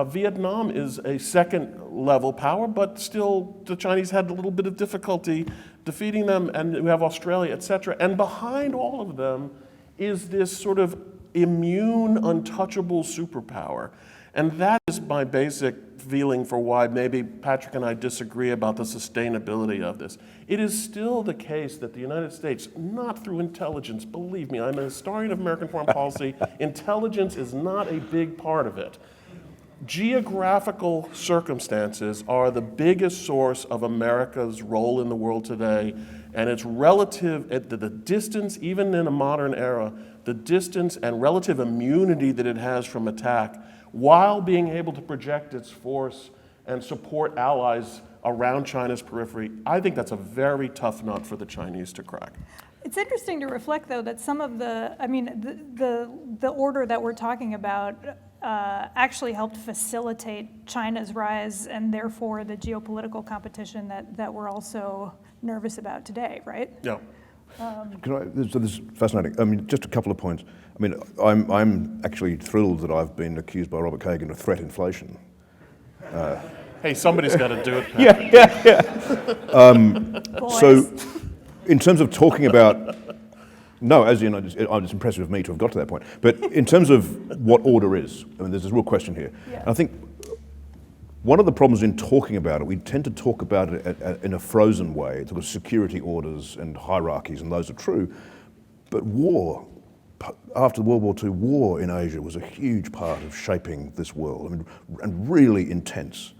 Vietnam is a second-level power, but still the Chinese had a little bit of difficulty defeating them, and we have Australia, et cetera. And behind all of them is this sort of immune, untouchable superpower. And that is my basic feeling for why maybe Patrick and I disagree about the sustainability of this. It is still the case that the United States, not through intelligence, believe me, I'm a historian of American foreign policy, intelligence is not a big part of it. Geographical circumstances are the biggest source of America's role in the world today, and it's relative at the distance, even in a modern era, the distance and relative immunity that it has from attack, while being able to project its force and support allies around China's periphery. I think that's a very tough nut for the Chinese to crack. It's interesting to reflect, though, that some of the order that we're talking about actually helped facilitate China's rise and therefore the geopolitical competition that we're also nervous about today, right? Yeah. So this is fascinating. I mean, just a couple of points. I mean, I'm actually thrilled that I've been accused by Robert Kagan of threat inflation. Hey, somebody's got to do it, Pat. So, in terms of talking about, no, as you know, it's impressive of me to have got to that point. But in terms of what order is, I mean, there's this real question here. Yeah. And I think one of the problems in talking about it, we tend to talk about it in a frozen way, sort of security orders and hierarchies, and those are true. But war, after World War II, war in Asia was a huge part of shaping this world. I mean, and really intense,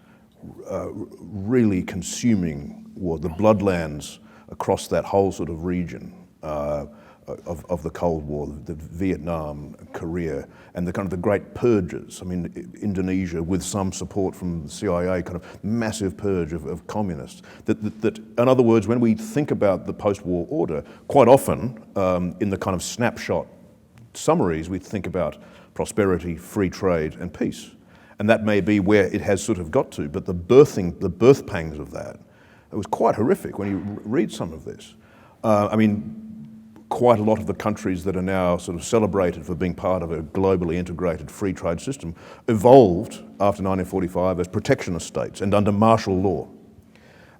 really consuming war. The bloodlands across that whole sort of region of the Cold War, the Vietnam, Korea, and the kind of the great purges. I mean, Indonesia, with some support from the CIA, kind of massive purge of communists. That, in other words, when we think about the post-war order, quite often in the kind of snapshot summaries, we think about prosperity, free trade, and peace. And that may be where it has sort of got to, but the birth pangs of that, it was quite horrific when you read some of this. I mean, quite a lot of the countries that are now sort of celebrated for being part of a globally integrated free trade system evolved after 1945 as protectionist states and under martial law.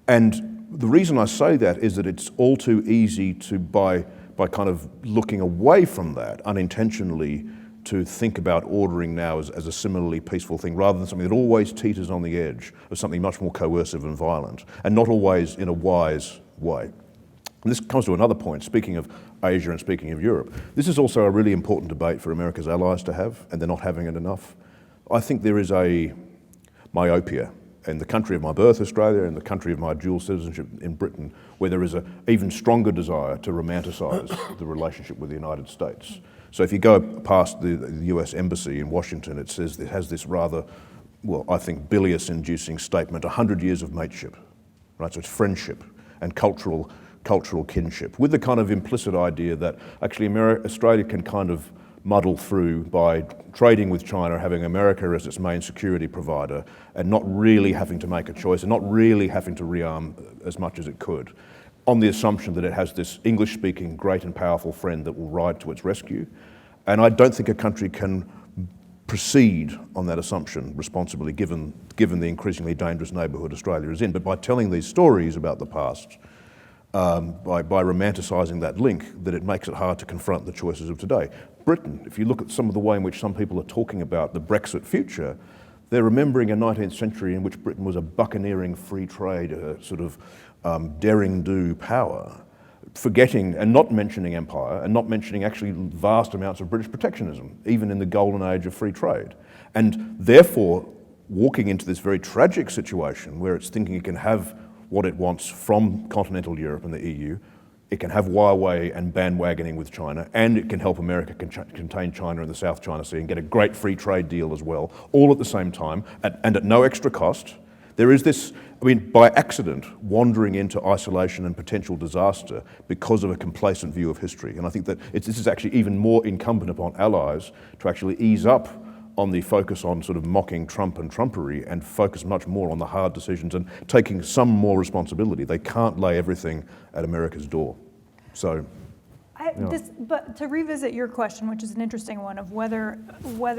And the reason I say that is that it's all too easy to, by kind of looking away from that unintentionally to think about ordering now as a similarly peaceful thing, rather than something that always teeters on the edge of something much more coercive and violent, and not always in a wise way. And this comes to another point, speaking of Asia and speaking of Europe. This is also a really important debate for America's allies to have, and they're not having it enough. I think there is a myopia in the country of my birth, Australia, and the country of my dual citizenship in Britain, where there is an even stronger desire to romanticise the relationship with the United States. So if you go past the US Embassy in Washington, it has this rather, well, I think, bilious-inducing statement, 100 years of mateship, right? So it's friendship and cultural kinship, with the kind of implicit idea that actually Australia can kind of muddle through by trading with China, having America as its main security provider, and not really having to make a choice, and not really having to rearm as much as it could, on the assumption that it has this English-speaking great and powerful friend that will ride to its rescue. And I don't think a country can proceed on that assumption responsibly, given the increasingly dangerous neighbourhood Australia is in. But by telling these stories about the past, by romanticising that link, that it makes it hard to confront the choices of today. Britain, if you look at some of the way in which some people are talking about the Brexit future, they're remembering a 19th century in which Britain was a buccaneering free trade, sort of daring-do power, forgetting and not mentioning empire, and not mentioning actually vast amounts of British protectionism, even in the golden age of free trade. And therefore, walking into this very tragic situation where it's thinking it can have what it wants from continental Europe and the EU, it can have Huawei and bandwagoning with China, and it can help America contain China in the South China Sea and get a great free trade deal as well, all at the same time, and at no extra cost. There is this, I mean, by accident, wandering into isolation and potential disaster because of a complacent view of history. And I think that this is actually even more incumbent upon allies to actually ease up on the focus on sort of mocking Trump and Trumpery, and focus much more on the hard decisions and taking some more responsibility. They can't lay everything at America's door. So, But to revisit your question, which is an interesting one, of whether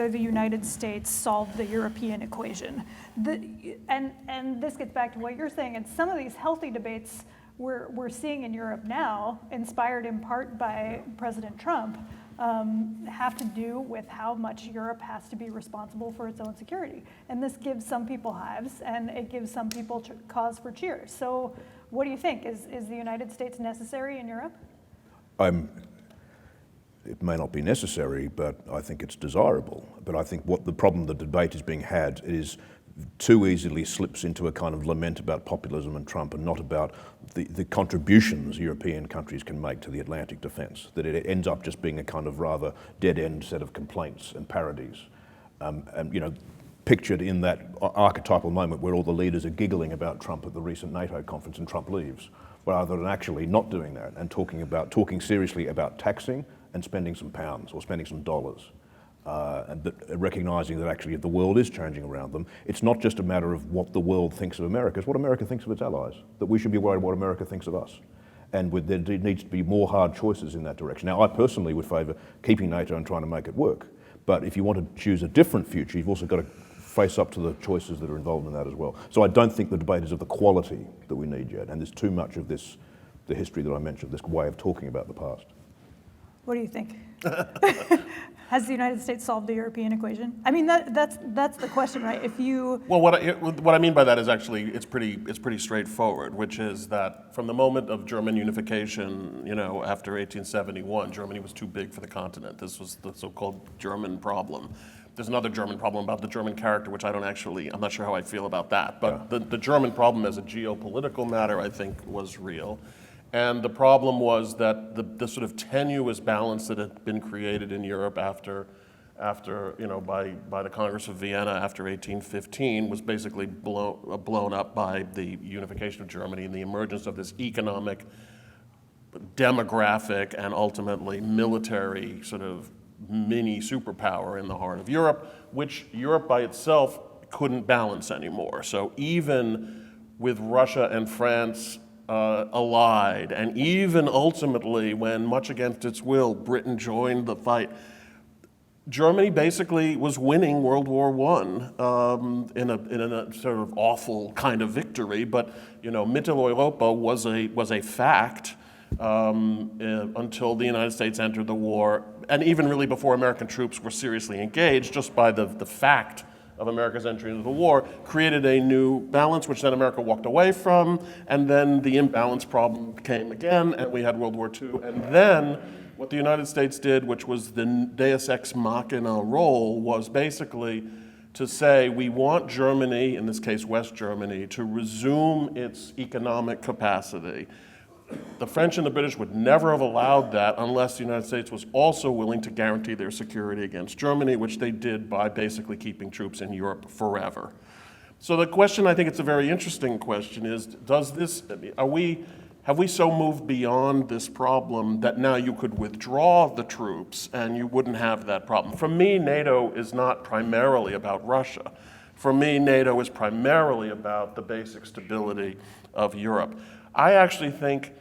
the United States solved the European equation, and this gets back to what you're saying, and some of these healthy debates we're seeing in Europe now, inspired in part by President Trump, have to do with how much Europe has to be responsible for its own security. And this gives some people hives, and it gives some people cause for cheers. So what do you think? Is the United States necessary in Europe? It may not be necessary, but I think it's desirable. But I think what the problem the debate is being had is too easily slips into a kind of lament about populism and Trump, and not about the contributions European countries can make to the Atlantic defence, that it ends up just being a kind of rather dead-end set of complaints and parodies. And, you know, pictured in that archetypal moment where all the leaders are giggling about Trump at the recent NATO conference and Trump leaves, rather than actually not doing that and talking seriously about taxing and spending some pounds or spending some dollars. But recognising that actually if the world is changing around them, it's not just a matter of what the world thinks of America, it's what America thinks of its allies, that we should be worried what America thinks of us. And there needs to be more hard choices in that direction. Now, I personally would favour keeping NATO and trying to make it work. But if you want to choose a different future, you've also got to face up to the choices that are involved in that as well. So I don't think the debate is of the quality that we need yet. And there's too much of this, the history that I mentioned, this way of talking about the past. What do you think? Has the United States solved the European equation? I mean, that's the question, right? If you Well, what I mean by that is actually it's pretty straightforward, which is that from the moment of German unification, you know, after 1871, Germany was too big for the continent. This was the so-called German problem. There's another German problem about the German character, which I'm not sure how I feel about that. But the German problem as a geopolitical matter, I think, was real. And the problem was that the sort of tenuous balance that had been created in Europe after you know, by the Congress of Vienna after 1815 was basically blown up by the unification of Germany and the emergence of this economic, demographic, and ultimately military sort of mini superpower in the heart of Europe, which Europe by itself couldn't balance anymore. So even with Russia and France allied, and even ultimately when, much against its will, Britain joined the fight, Germany basically was winning World War I in a sort of awful kind of victory. But you know, Mitteleuropa was a fact, until the United States entered the war, and even really before American troops were seriously engaged, just by the fact of America's entry into the war, created a new balance, which then America walked away from, and then the imbalance problem came again, and we had World War II. And then what the United States did, which was the deus ex machina role, was basically to say we want Germany, in this case West Germany, to resume its economic capacity. The French and the British would never have allowed that unless the United States was also willing to guarantee their security against Germany, which they did by basically keeping troops in Europe forever. So the question, I think it's a very interesting question, is have we so moved beyond this problem that now you could withdraw the troops and you wouldn't have that problem? For me, NATO is not primarily about Russia. For me, NATO is primarily about the basic stability of Europe. I actually think,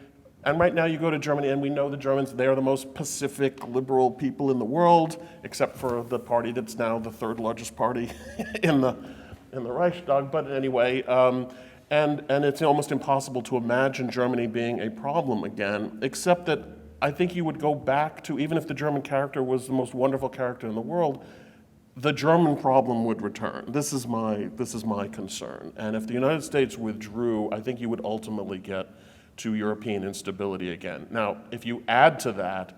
and right now you go to Germany and we know the Germans, they are the most pacific, liberal people in the world, except for the party that's now the third largest party in the Reichstag, but anyway, and it's almost impossible to imagine Germany being a problem again, except that I think you would go back to, even if the German character was the most wonderful character in the world, the German problem would return. This is my concern. And if the United States withdrew, I think you would ultimately get to European instability again. Now, if you add to that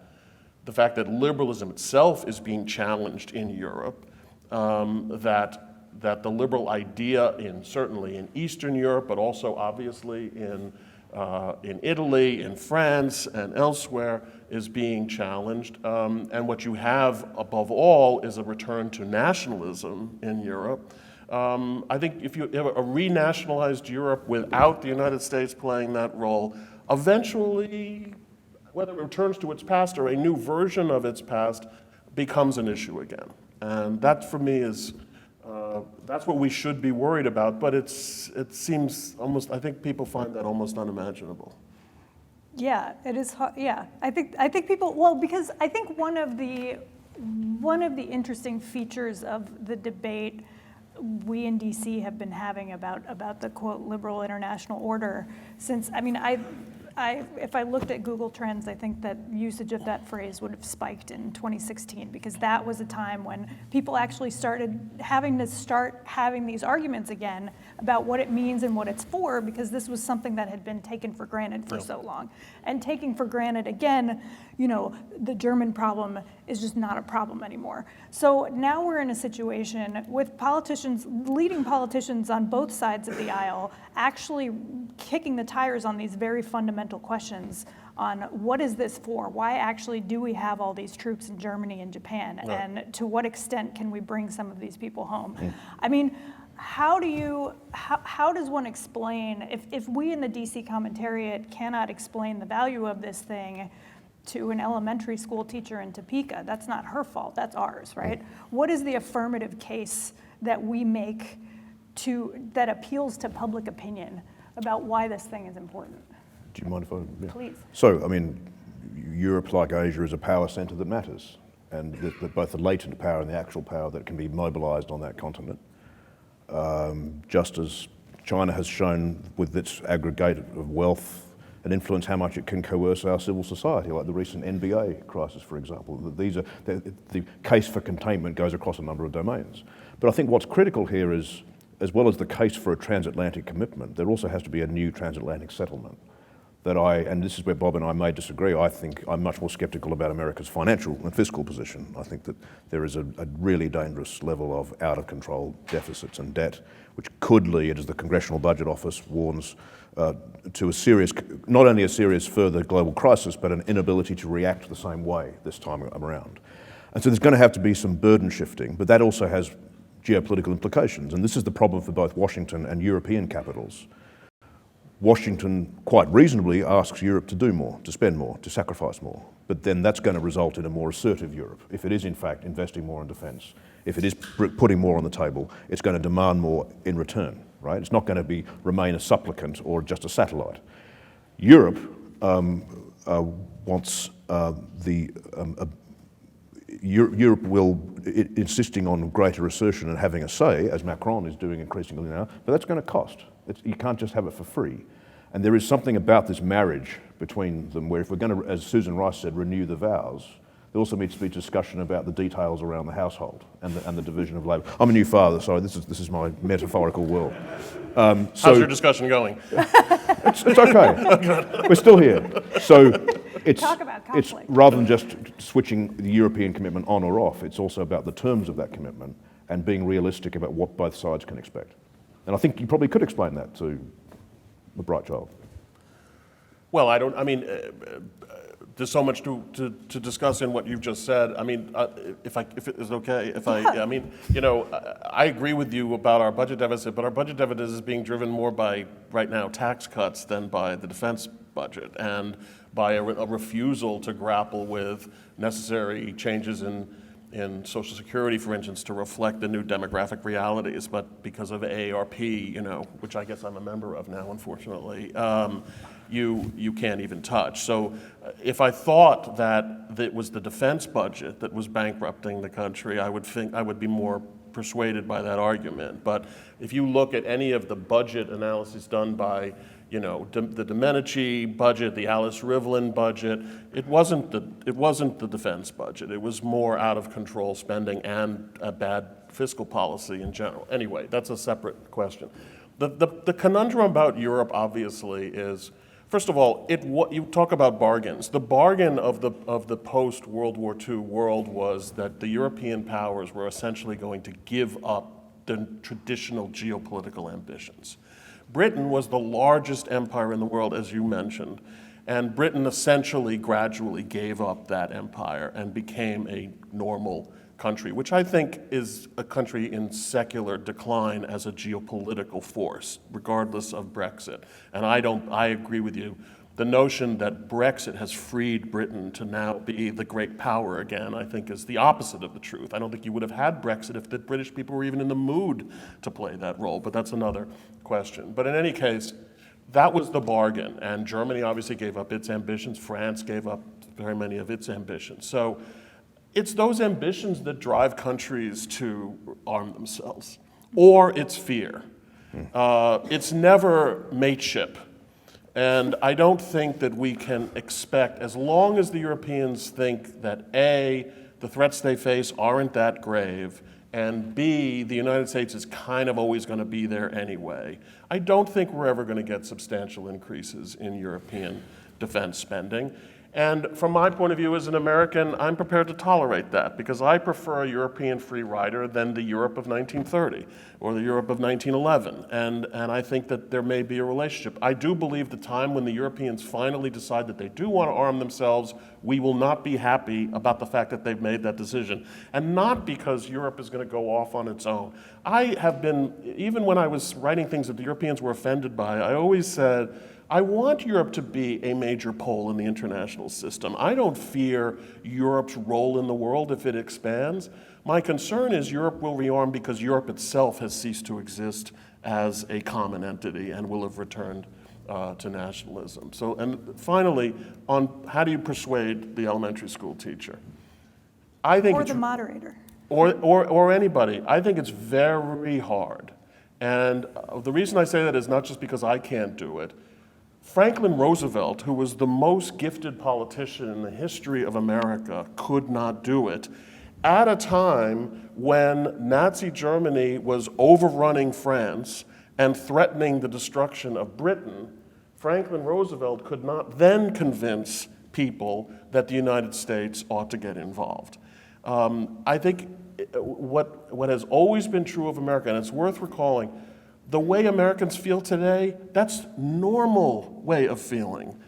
the fact that liberalism itself is being challenged in Europe, that the liberal idea certainly in Eastern Europe, but also obviously in Italy, in France, and elsewhere is being challenged. And what you have above all is a return to nationalism in Europe. I think if you have a renationalized Europe without the United States playing that role, eventually, whether it returns to its past or a new version of its past, becomes an issue again. And that for me is, that's what we should be worried about, but it seems almost, I think people find that almost unimaginable. Yeah, it is. Yeah, I think people. Well, because I think one of the interesting features of the debate we in DC have been having about the quote liberal international order since. I mean, if I looked at Google Trends, I think that usage of that phrase would have spiked in 2016 because that was a time when people actually started having these arguments again about what it means and what it's for, because this was something that had been taken for granted for so long. And taking for granted again, the German problem is just not a problem anymore. So now we're in a situation with leading politicians on both sides of the aisle actually kicking the tires on these very fundamental questions on what is this for? Why actually do we have all these troops in Germany and Japan? Right. And to what extent can we bring some of these people home? Mm. I mean, how does one explain, if we in the DC commentariat cannot explain the value of this thing to an elementary school teacher in Topeka, that's not her fault, that's ours, right? Mm. What is the affirmative case that we make that appeals to public opinion about why this thing is important? Do you mind if I? Yeah. Please. So, I mean, Europe, like Asia, is a power centre that matters, and both the latent power and the actual power that can be mobilised on that continent. Just as China has shown with its aggregate of wealth and influence how much it can coerce our civil society, like the recent NBA crisis, for example. The case for containment goes across a number of domains. But I think what's critical here is, as well as the case for a transatlantic commitment, there also has to be a new transatlantic settlement. And this is where Bob and I may disagree, I think I'm much more sceptical about America's financial and fiscal position. I think that there is a really dangerous level of out-of-control deficits and debt, which could lead, as the Congressional Budget Office warns, to not only a serious further global crisis, but an inability to react the same way this time around. And so there's going to have to be some burden shifting, but that also has geopolitical implications. And this is the problem for both Washington and European capitals. Washington quite reasonably asks Europe to do more, to spend more, to sacrifice more. But then that's going to result in a more assertive Europe. If it is in fact investing more in defence, if it is putting more on the table, it's going to demand more in return, right? It's not going to remain a supplicant or just a satellite. Europe wants Europe insisting on greater assertion and having a say, as Macron is doing increasingly now, but that's going to cost. You can't just have it for free. And there is something about this marriage between them, where if we're going to, as Susan Rice said, renew the vows, there also needs to be discussion about the details around the household and the division of labour. I'm a new father, sorry, this is my metaphorical world. How's your discussion going? It's okay. We're still here. So Talk about it's conflict. rather than just switching the European commitment on or off, it's also about the terms of that commitment and being realistic about what both sides can expect. And I think you probably could explain that to a bright child. Well, there's so much to discuss in what you've just said. I mean, if it is okay, I agree with you about our budget deficit, but our budget deficit is being driven more by, right now, tax cuts than by the defense budget, and by a refusal to grapple with necessary changes in Social Security, for instance, to reflect the new demographic realities, but because of AARP, which I guess I'm a member of now, unfortunately, you can't even touch. So if I thought that it was the defense budget that was bankrupting the country, I would be more persuaded by that argument. But if you look at any of the budget analysis done by the Domenici budget, the Alice Rivlin budget, it wasn't the defense budget. It was more out of control spending and a bad fiscal policy in general. Anyway, that's a separate question. The conundrum about Europe, obviously, is, first of all, you talk about bargains. The bargain of the post-World War II world was that the European powers were essentially going to give up their traditional geopolitical ambitions. Britain was the largest empire in the world, as you mentioned, and Britain essentially gradually gave up that empire and became a normal country, which I think is a country in secular decline as a geopolitical force, regardless of Brexit. And I agree with you. The notion that Brexit has freed Britain to now be the great power again, I think, is the opposite of the truth. I don't think you would have had Brexit if the British people were even in the mood to play that role, but that's another question. But in any case, that was the bargain, and Germany obviously gave up its ambitions. France gave up very many of its ambitions. So it's those ambitions that drive countries to arm themselves, or it's fear. It's never mateship. And I don't think that we can expect, as long as the Europeans think that A, the threats they face aren't that grave, and B, the United States is kind of always going to be there anyway, I don't think we're ever going to get substantial increases in European defense spending. And from my point of view as an American, I'm prepared to tolerate that, because I prefer a European free rider than the Europe of 1930 or the Europe of 1911. And I think that there may be a relationship. I do believe the time when the Europeans finally decide that they do want to arm themselves, we will not be happy about the fact that they've made that decision. And not because Europe is going to go off on its own. I have been, even when I was writing things that the Europeans were offended by, I always said, I want Europe to be a major pole in the international system. I don't fear Europe's role in the world if it expands. My concern is Europe will rearm because Europe itself has ceased to exist as a common entity and will have returned to nationalism. So, and finally, on how do you persuade the elementary school teacher? I think Or the moderator. Or anybody. I think it's very hard. And the reason I say that is not just because I can't do it. Franklin Roosevelt, who was the most gifted politician in the history of America, could not do it at a time when Nazi Germany was overrunning France and threatening the destruction of Britain. Franklin Roosevelt could not then convince people that the United States ought to get involved. I think what has always been true of America, and it's worth recalling, the way Americans feel today, that's normal way of feeling.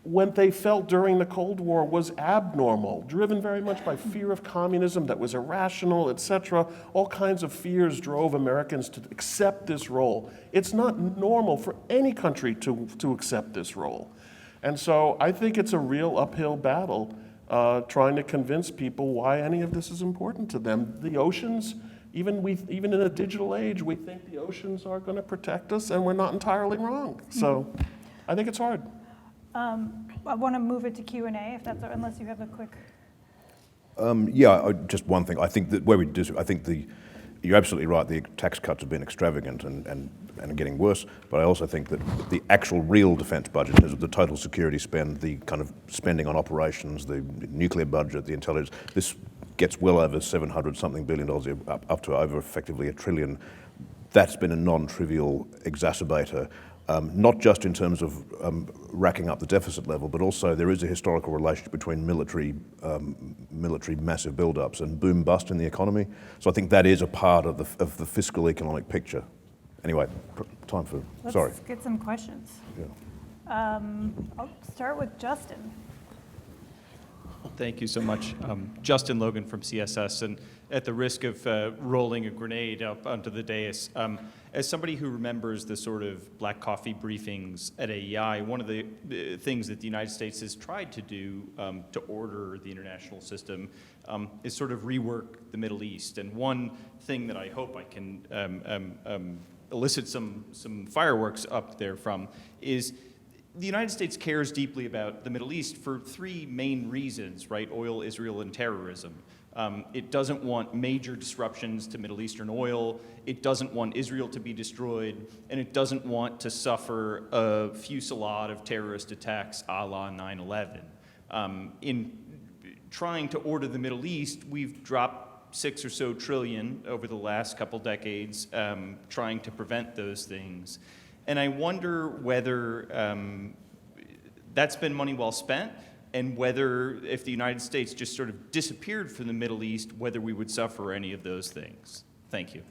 What they felt during the Cold War was abnormal, driven very much by fear of communism that was irrational, etc. All kinds of fears drove Americans to accept this role. It's not normal for any country to accept this role. And so I think it's a real uphill battle trying to convince people why any of this is important to them. The oceans, even in a digital age, we think the oceans are going to protect us, and we're not entirely wrong. So I think it's hard. I want to move it to Q&A, if that's, unless you have a quick. Just one thing. I think that where we do, I think you're absolutely right, the tax cuts have been extravagant and getting worse, but I also think that the actual real defence budget, in terms of the total security spend, the kind of spending on operations, the nuclear budget, the intelligence, this gets well over $700-something billion, up to over effectively $1 trillion. That's been a non-trivial exacerbator, not just in terms of racking up the deficit level, but also there is a historical relationship between military massive build-ups and boom-bust in the economy. So I think that is a part of the fiscal economic picture. Anyway, time for, sorry. Let's get some questions. Yeah. I'll start with Justin. Thank you so much. Justin Logan from CSS, and at the risk of rolling a grenade up onto the dais, as somebody who remembers the sort of black coffee briefings at AEI, one of the things that the United States has tried to do to order the international system is sort of rework the Middle East. And one thing that I hope I can elicit some fireworks up there from is the United States cares deeply about the Middle East for three main reasons, right? Oil, Israel, and terrorism. It doesn't want major disruptions to Middle Eastern oil, it doesn't want Israel to be destroyed, and it doesn't want to suffer a fusillade of terrorist attacks a la 9/11. In trying to order the Middle East, we've dropped $6 or so trillion over the last couple decades trying to prevent those things. And I wonder whether that's been money well spent, and whether if the United States just sort of disappeared from the Middle East, whether we would suffer any of those things. Thank you.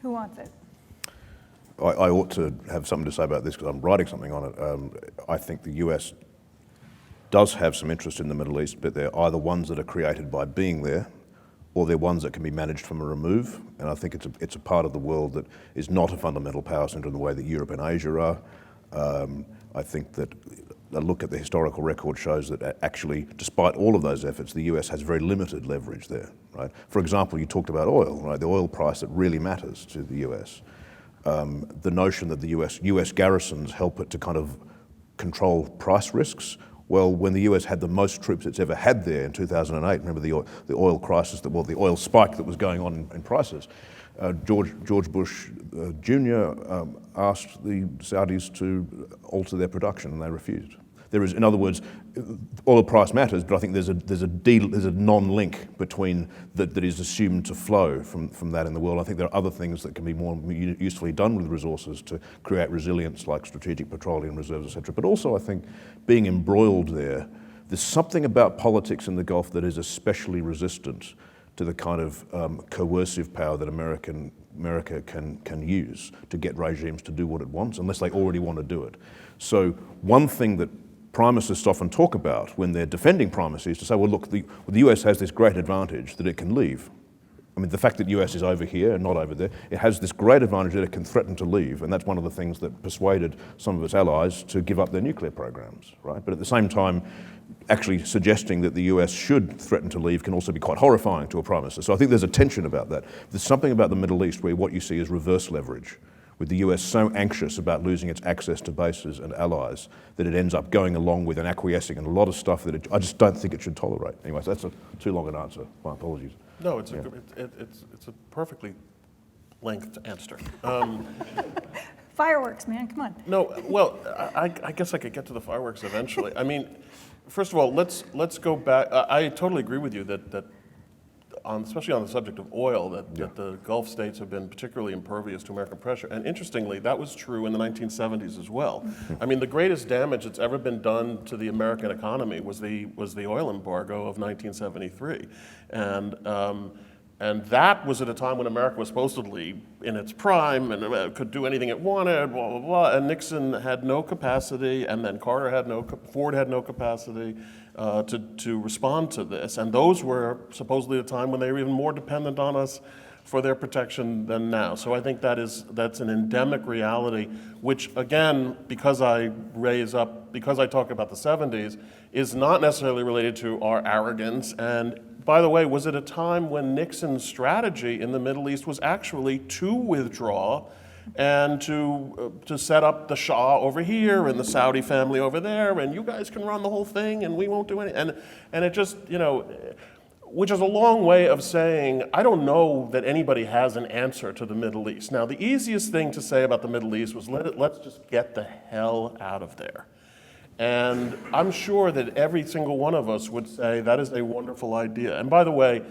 Who wants it? I ought to have something to say about this because I'm writing something on it. I think the US does have some interest in the Middle East, but they're either ones that are created by being there, or they're ones that can be managed from a remove. And I think it's a part of the world that is not a fundamental power center in the way that Europe and Asia are. I think that a look at the historical record shows that actually, despite all of those efforts, the US has very limited leverage there, right? For example, you talked about oil, right? The oil price that really matters to the US. The notion that the US garrisons help it to kind of control price risks. Well, when the US had the most troops it's ever had there in 2008, remember the oil crisis, the oil spike that was going on in prices, George Bush Jr. Asked the Saudis to alter their production, and they refused. There is, in other words, oil price matters, but I think there's a non-link between that is assumed to flow from that in the world. I think there are other things that can be more usefully done with resources to create resilience, like strategic petroleum reserves, etc. But also, I think being embroiled there's something about politics in the Gulf that is especially resistant to the kind of coercive power that America can use to get regimes to do what it wants, unless they already want to do it. So one thing that primicists often talk about when they're defending primacy is to say, well, look, the US has this great advantage that it can leave. I mean, the fact that the US is over here and not over there, it has this great advantage that it can threaten to leave, and that's one of the things that persuaded some of its allies to give up their nuclear programs, right? But at the same time, actually suggesting that the US should threaten to leave can also be quite horrifying to a prime minister. So I think there's a tension about that. There's something about the Middle East where what you see is reverse leverage, with the US so anxious about losing its access to bases and allies that it ends up going along with and acquiescing in a lot of stuff that I just don't think it should tolerate. Anyway, so that's too long an answer. My apologies. No, it's a perfectly lengthed answer. Fireworks, man, come on. No, well, I guess I could get to the fireworks eventually. I mean, first of all, let's go back. I totally agree with you that especially on the subject of oil, that the Gulf states have been particularly impervious to American pressure. And interestingly, that was true in the 1970s as well. I mean, the greatest damage that's ever been done to the American economy was the oil embargo of 1973. And that was at a time when America was supposedly in its prime and could do anything it wanted, blah, blah, blah. And Nixon had no capacity, and then Ford had no capacity to respond to this. And those were supposedly a time when they were even more dependent on us for their protection than now. So I think that's an endemic reality, which again, because I talk about the 70s, is not necessarily related to our arrogance. And by the way, was at a time when Nixon's strategy in the Middle East was actually to withdraw and to set up the Shah over here and the Saudi family over there, and you guys can run the whole thing and we won't do anything. And it just, which is a long way of saying, I don't know that anybody has an answer to the Middle East. Now, the easiest thing to say about the Middle East was let's just get the hell out of there. And I'm sure that every single one of us would say that is a wonderful idea. And by the way,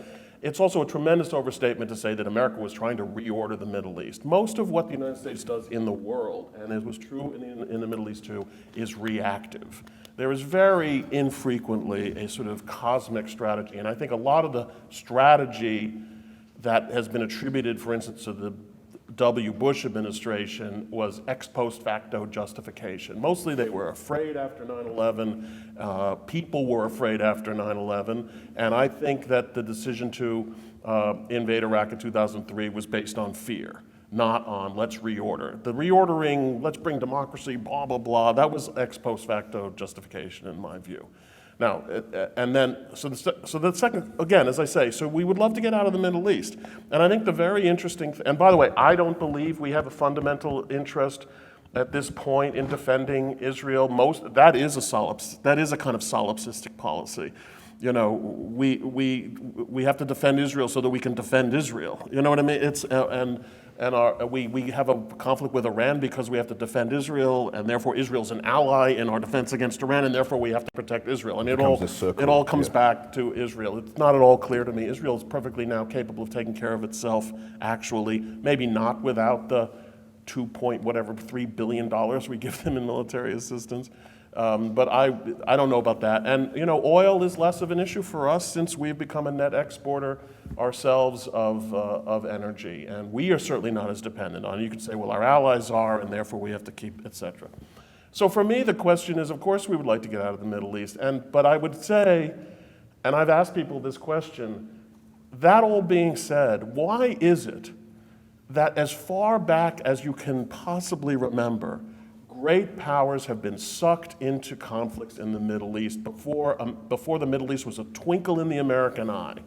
it's also a tremendous overstatement to say that America was trying to reorder the Middle East. Most of what the United States does in the world, and it was true in the Middle East too, is reactive. There is very infrequently a sort of cosmic strategy, and I think a lot of the strategy that has been attributed, for instance, to the W. Bush administration was ex post facto justification. Mostly they were afraid after 9/11, people were afraid after 9/11, and I think that the decision to invade Iraq in 2003 was based on fear, not on let's reorder. The reordering, let's bring democracy, blah, blah, blah, that was ex post facto justification in my view. Now, and then, so the second, again, as I say, so we would love to get out of the Middle East. And I think the very interesting, and by the way, I don't believe we have a fundamental interest at this point in defending Israel. That is a kind of solipsistic policy. You know, we have to defend Israel so that we can defend Israel. You know what I mean? It's, we have a conflict with Iran because we have to defend Israel, and therefore Israel's an ally in our defense against Iran, and therefore we have to protect Israel. And it all comes back to Israel. It's not at all clear to me. Israel is perfectly now capable of taking care of itself, actually. Maybe not without the $3 billion we give them in military assistance. But I don't know about that. And, you know, oil is less of an issue for us since we've become a net exporter ourselves of energy. And we are certainly not as dependent on it. You could say, well, our allies are, and therefore we have to keep, et cetera. So for me, the question is, of course, we would like to get out of the Middle East. But I would say, and I've asked people this question, that all being said, why is it that as far back as you can possibly remember, great powers have been sucked into conflicts in the Middle East before the Middle East was a twinkle in the American eye?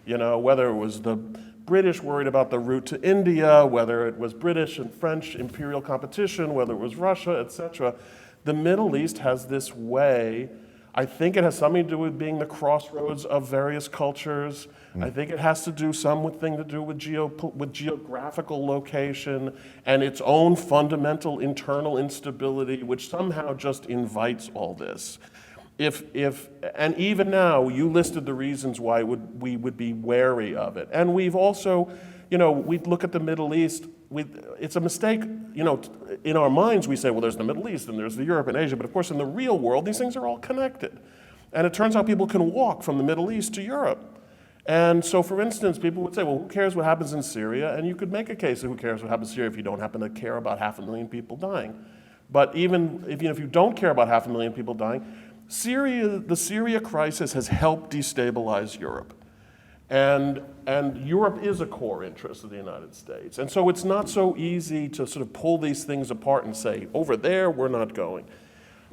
You know, whether it was the British worried about the route to India, whether it was British and French imperial competition, whether it was Russia, etc. The Middle East has this way. I think it has something to do with being the crossroads of various cultures. I think it has to do with geographical location and its own fundamental internal instability, which somehow just invites all this. And even now, you listed the reasons why we would be wary of it. And we've also, you know, we look at the Middle East, it's a mistake, you know, in our minds we say, well, there's the Middle East and there's the Europe and Asia, but of course in the real world, these things are all connected. And it turns out people can walk from the Middle East to Europe. And so, for instance, people would say, well, who cares what happens in Syria? And you could make a case of who cares what happens in Syria if you don't happen to care about 500,000 people dying. But even if you don't care about 500,000 people dying, the Syria crisis has helped destabilize Europe. And Europe is a core interest of the United States. And so it's not so easy to sort of pull these things apart and say, over there, we're not going.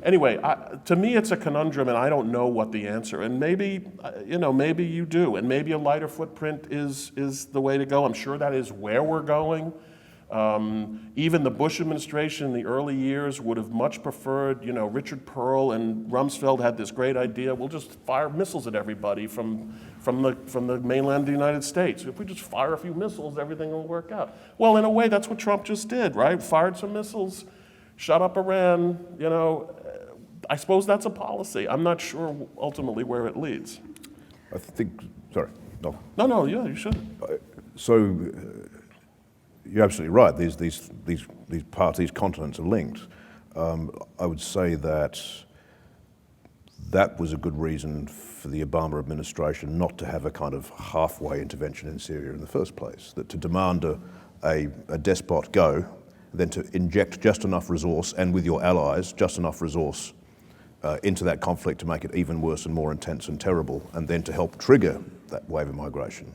Anyway, to me, it's a conundrum, and I don't know what the answer. And maybe, you know, maybe you do, and maybe a lighter footprint is the way to go. I'm sure that is where we're going. Even the Bush administration in the early years would have much preferred, you know, Richard Pearl and Rumsfeld had this great idea, we'll just fire missiles at everybody from the mainland of the United States. If we just fire a few missiles, everything will work out. Well, in a way, that's what Trump just did, right? Fired some missiles, shut up Iran, you know. I suppose that's a policy. I'm not sure ultimately where it leads. I think, sorry, no. No, yeah, you should. So you're absolutely right. These continents are linked. I would say that was a good reason for the Obama administration not to have a kind of halfway intervention in Syria in the first place. That to demand a despot go, then to inject just enough resource, and with your allies, just enough resource into that conflict to make it even worse and more intense and terrible, and then to help trigger that wave of migration.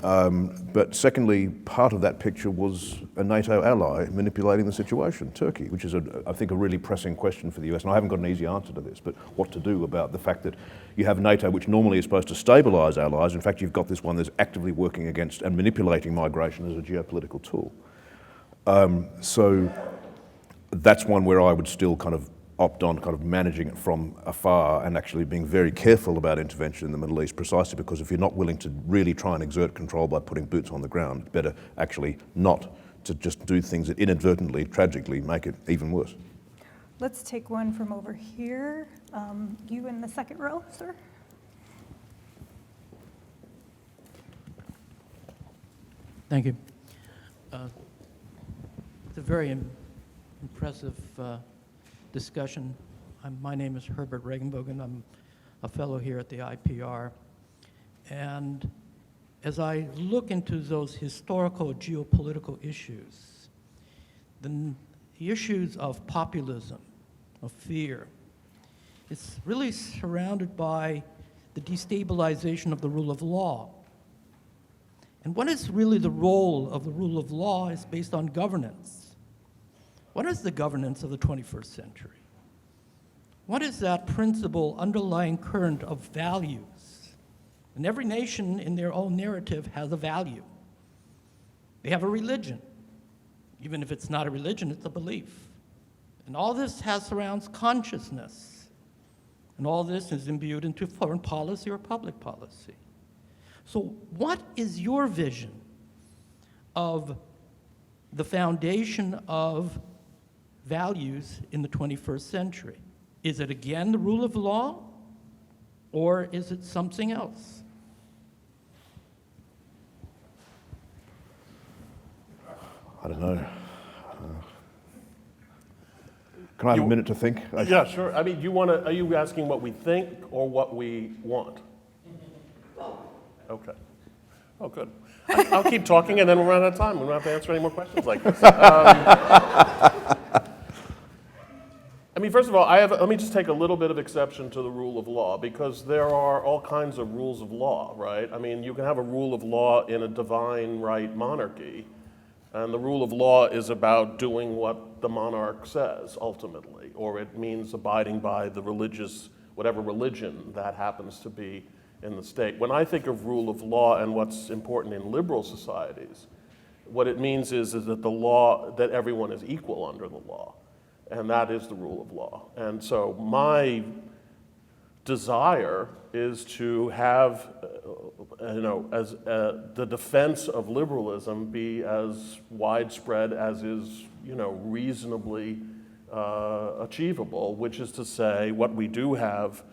But secondly, part of that picture was a NATO ally manipulating the situation, Turkey, which is, I think, a really pressing question for the US. And I haven't got an easy answer to this, but what to do about the fact that you have NATO, which normally is supposed to stabilize allies. In fact, you've got this one that's actively working against and manipulating migration as a geopolitical tool. So that's one where I would still kind of opt on kind of managing it from afar and actually being very careful about intervention in the Middle East, precisely because if you're not willing to really try and exert control by putting boots on the ground, it's better actually not to just do things that inadvertently, tragically, make it even worse. Let's take one from over here. You in the second row, sir. Thank you. It's a very impressive discussion. My name is Herbert Regenbogen. I'm a fellow here at the IPR. And as I look into those historical geopolitical issues, the issues of populism, of fear, it's really surrounded by the destabilization of the rule of law. And what is really the role of the rule of law is based on governance. What is the governance of the 21st century? What is that principle underlying current of values? And every nation in their own narrative has a value. They have a religion. Even if it's not a religion, it's a belief. And all this surrounds consciousness. And all this is imbued into foreign policy or public policy. So what is your vision of the foundation of values in the 21st century? Is it again the rule of law, or is it something else? I don't know. Can I have a minute to think? Yeah, sure. I mean, are you asking what we think or what we want? Okay. Oh, good. I'll keep talking and then we'll run out of time. We don't have to answer any more questions like this. I mean, first of all, let me just take a little bit of exception to the rule of law, because there are all kinds of rules of law, right? I mean, you can have a rule of law in a divine right monarchy, and the rule of law is about doing what the monarch says, ultimately, or it means abiding by the whatever religion that happens to be in the state. When I think of rule of law and what's important in liberal societies, what it means is that everyone is equal under the law. And that is the rule of law. And so my desire is to have, the defense of liberalism be as widespread as is, reasonably achievable, which is to say what we do have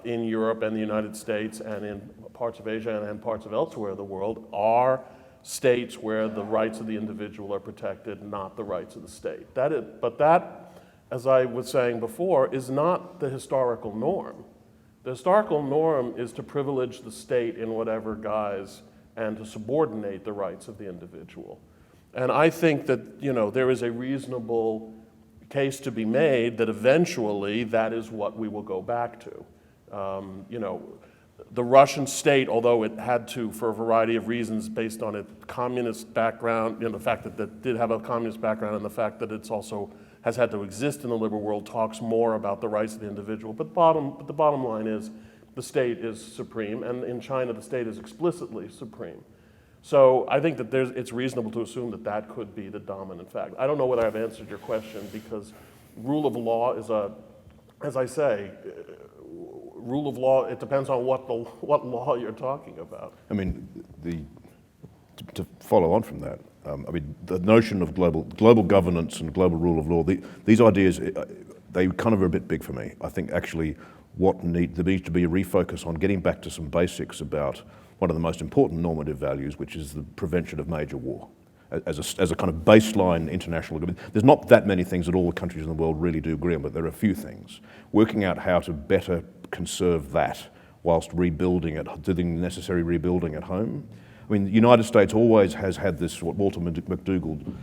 in Europe and the United States and in parts of Asia and parts of elsewhere in the world are states where the rights of the individual are protected, not the rights of the state. But that, as I was saying before, is not the historical norm. The historical norm is to privilege the state in whatever guise and to subordinate the rights of the individual. And I think that, there is a reasonable case to be made that eventually that is what we will go back to. The Russian state, although it had to, for a variety of reasons, based on its communist background, the fact that it did have a communist background and the fact that it's also has had to exist in the liberal world, talks more about the rights of the individual. But the bottom line is the state is supreme, and in China the state is explicitly supreme. So I think that it's reasonable to assume that that could be the dominant fact. I don't know whether I've answered your question, because rule of law is as I say, rule of law, it depends on what law you're talking about. I mean, to follow on from that, the notion of global governance and global rule of law, these ideas, they kind of are a bit big for me. I think actually there needs to be a refocus on getting back to some basics about one of the most important normative values, which is the prevention of major war. As a kind of baseline international agreement. There's not that many things that all the countries in the world really do agree on, but there are a few things. Working out how to better conserve that whilst rebuilding it, doing the necessary rebuilding at home. I mean, the United States always has had this, what Walter McDougall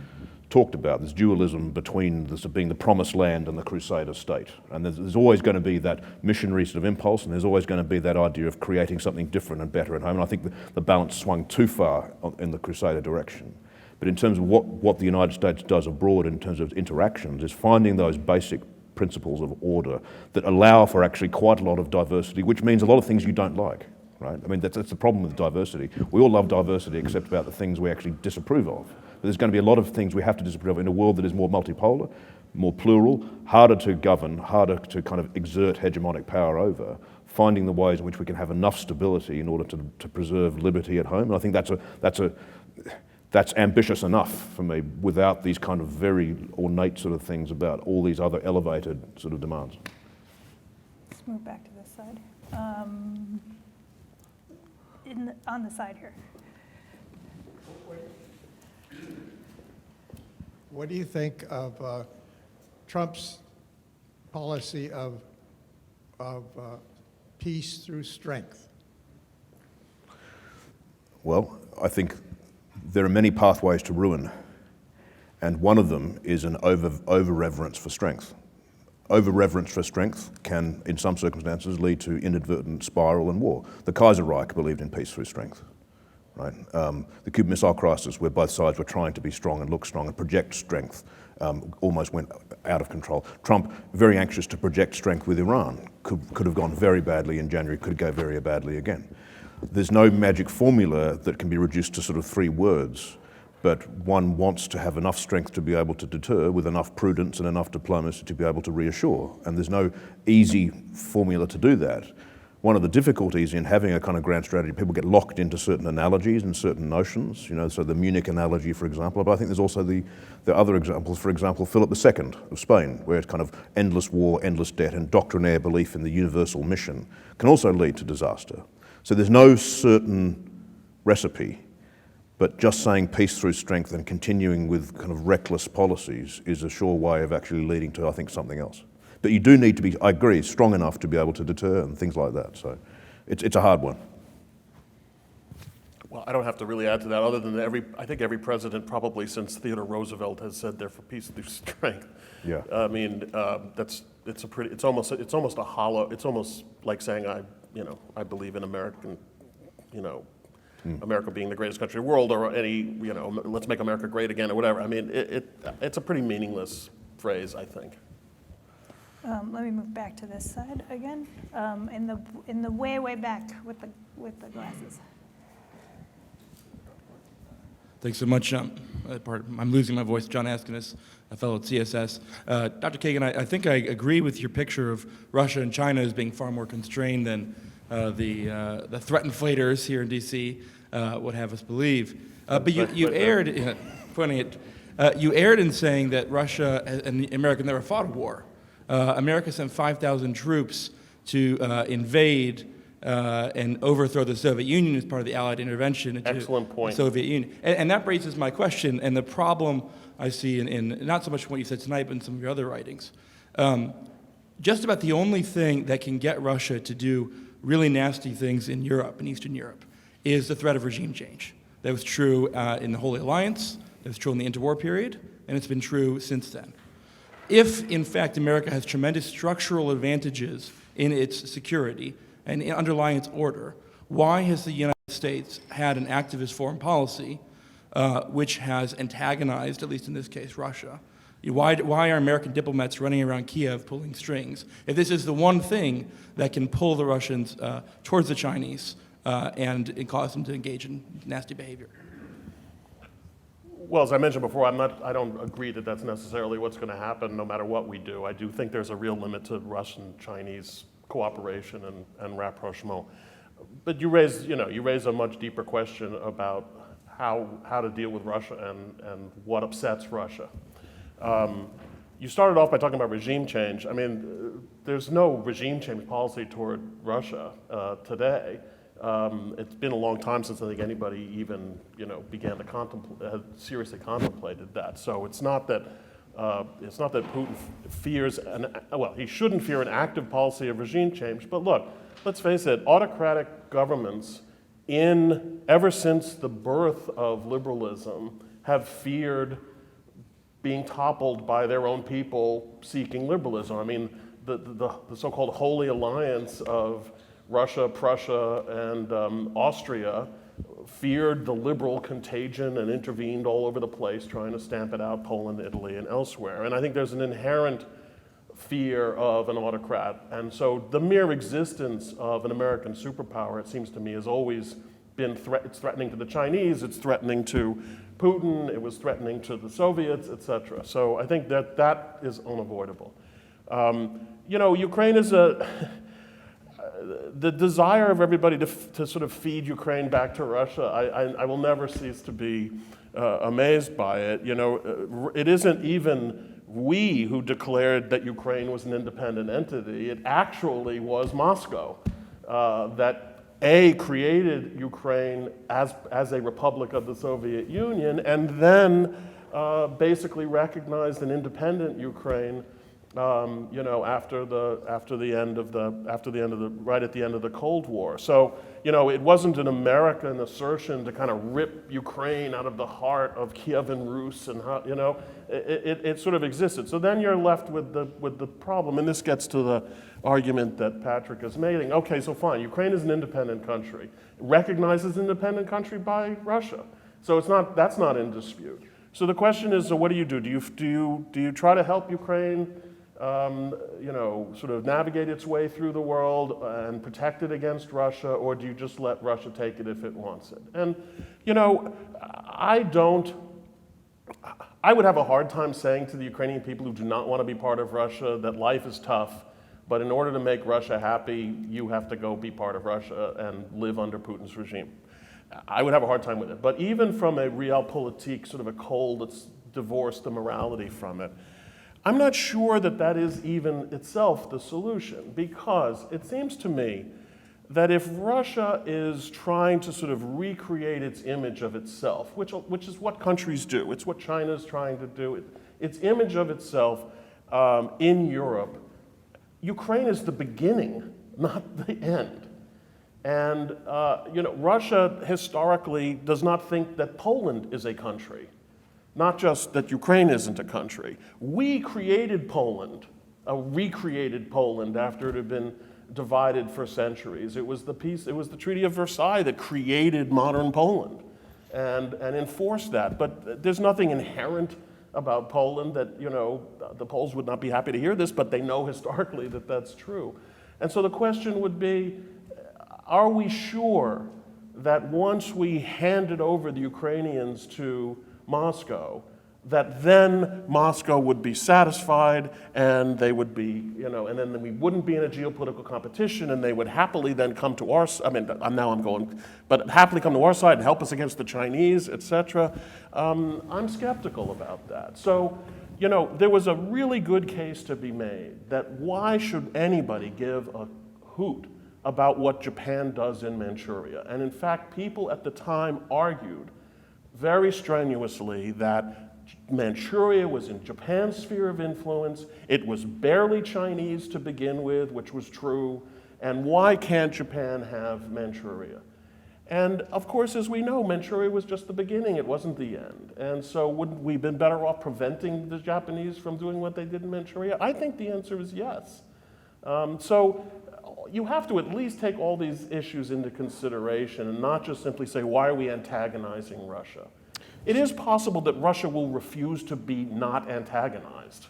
talked about, this dualism between this being the promised land and the crusader state. And there's always going to be that missionary sort of impulse, and there's always going to be that idea of creating something different and better at home. And I think the balance swung too far in the crusader direction. But in terms of what the United States does abroad in terms of interactions is finding those basic principles of order that allow for actually quite a lot of diversity, which means a lot of things you don't like, right? I mean, that's the problem with diversity. We all love diversity except about the things we actually disapprove of. But there's going to be a lot of things we have to disapprove of in a world that is more multipolar. more plural, harder to govern, harder to kind of exert hegemonic power over, finding the ways in which we can have enough stability in order to preserve liberty at home. And I think that's ambitious enough for me without these kind of very ornate sort of things about all these other elevated sort of demands. Let's move back to this side. On the side here. What do you think of Trump's policy of peace through strength? Well, I think there are many pathways to ruin, and one of them is an over-reverence for strength. Over-reverence for strength can, in some circumstances, lead to inadvertent spiral and war. The Kaiserreich believed in peace through strength. Right? The Cuban Missile Crisis, where both sides were trying to be strong and look strong and project strength, almost went out of control. Trump, very anxious to project strength with Iran, could have gone very badly in January, could go very badly again. There's no magic formula that can be reduced to sort of 3 words, but one wants to have enough strength to be able to deter with enough prudence and enough diplomacy to be able to reassure. And there's no easy formula to do that. One of the difficulties in having a kind of grand strategy, people get locked into certain analogies and certain notions, so the Munich analogy, for example, but I think there's also the other examples, for example, Philip II of Spain, where it's kind of endless war, endless debt, and doctrinaire belief in the universal mission can also lead to disaster. So there's no certain recipe, but just saying peace through strength and continuing with kind of reckless policies is a sure way of actually leading to, I think, something else. But you do need to be, I agree, strong enough to be able to deter and things like that. So it's a hard one. Well, I don't have to really add to that, other than I think every president probably since Theodore Roosevelt has said they're for peace through strength. Yeah. I mean, it's almost like saying I believe in American, America being the greatest country in the world, or let's make America great again, or whatever. I mean, it's a pretty meaningless phrase, I think. Let me move back to this side again. In the way back with the glasses. Thanks so much. I'm losing my voice. John Askinis, a fellow at CSS. Dr. Kagan, I think I agree with your picture of Russia and China as being far more constrained than the threat inflators here in D.C. Would have us believe. But you erred in saying that Russia and America never fought a war. America sent 5,000 troops to invade and overthrow the Soviet Union as part of the Allied intervention into Excellent point. the Soviet Union. And that raises my question, and the problem I see in not so much what you said tonight, but in some of your other writings. Just about the only thing that can get Russia to do really nasty things in Europe, in Eastern Europe, is the threat of regime change. That was true in the Holy Alliance, that was true in the interwar period, and it's been true since then. If, in fact, America has tremendous structural advantages in its security and underlying its order, why has the United States had an activist foreign policy which has antagonized, at least in this case, Russia? Why are American diplomats running around Kiev pulling strings? If this is the one thing that can pull the Russians towards the Chinese and cause them to engage in nasty behavior. Well, as I mentioned before, I don't agree that that's necessarily what's going to happen no matter what we do. I do think there's a real limit to Russian-Chinese cooperation and rapprochement. But you raise a much deeper question about how to deal with Russia and what upsets Russia. You started off by talking about regime change. I mean, there's no regime change policy toward Russia today. It's been a long time since I think anybody even began to seriously contemplated that. So it's not that Putin fears he shouldn't fear an active policy of regime change. But look, let's face it, autocratic governments ever since the birth of liberalism have feared being toppled by their own people seeking liberalism. I mean, the so-called Holy Alliance of Russia, Prussia, and Austria feared the liberal contagion and intervened all over the place trying to stamp it out, Poland, Italy, and elsewhere. And I think there's an inherent fear of an autocrat. And so the mere existence of an American superpower, it seems to me, is always it's threatening to the Chinese, it's threatening to Putin, it was threatening to the Soviets, etc. So I think that is unavoidable. Ukraine is the desire of everybody to sort of feed Ukraine back to Russia. I will never cease to be amazed by it. It isn't even we who declared that Ukraine was an independent entity. It actually was Moscow that created Ukraine as a republic of the Soviet Union, and then basically recognized an independent Ukraine, after the end of the Cold War. So, it wasn't an American assertion to kind of rip Ukraine out of the heart of Kievan Rus, and it sort of existed. So then you're left with the problem, and this gets to the argument that Patrick is making. Okay, so fine, Ukraine is an independent country, recognized as an independent country by Russia. So that's not in dispute. So the question is, so what do? Do you try to help Ukraine, sort of navigate its way through the world and protect it against Russia, or do you just let Russia take it if it wants it? And I would have a hard time saying to the Ukrainian people who do not want to be part of Russia that life is tough, but in order to make Russia happy, you have to go be part of Russia and live under Putin's regime. I would have a hard time with it. But even from a realpolitik, sort of a cold that's divorced the morality from it, I'm not sure that is even itself the solution, because it seems to me that if Russia is trying to sort of recreate its image of itself, which is what countries do, it's what China's trying to do, its image of itself in Europe, Ukraine is the beginning, not the end. And Russia historically does not think that Poland is a country, not just that Ukraine isn't a country. We created Poland, recreated Poland after it had been divided for centuries. It was the Treaty of Versailles that created modern Poland and enforced that. But there's nothing inherent about Poland that, the Poles would not be happy to hear this, but they know historically that that's true. And so the question would be, are we sure that once we handed over the Ukrainians to Moscow, that then Moscow would be satisfied and they would be, and then we wouldn't be in a geopolitical competition and they would happily then come to our, but happily come to our side and help us against the Chinese, etc. I'm skeptical about that. So, there was a really good case to be made that why should anybody give a hoot about what Japan does in Manchuria? And in fact, people at the time argued very strenuously that Manchuria was in Japan's sphere of influence, it was barely Chinese to begin with, which was true, and why can't Japan have Manchuria? And of course, as we know, Manchuria was just the beginning, it wasn't the end. And so wouldn't we have been better off preventing the Japanese from doing what they did in Manchuria? I think the answer is yes. So you have to at least take all these issues into consideration and not just simply say, why are we antagonizing Russia? It is possible that Russia will refuse to be not antagonized.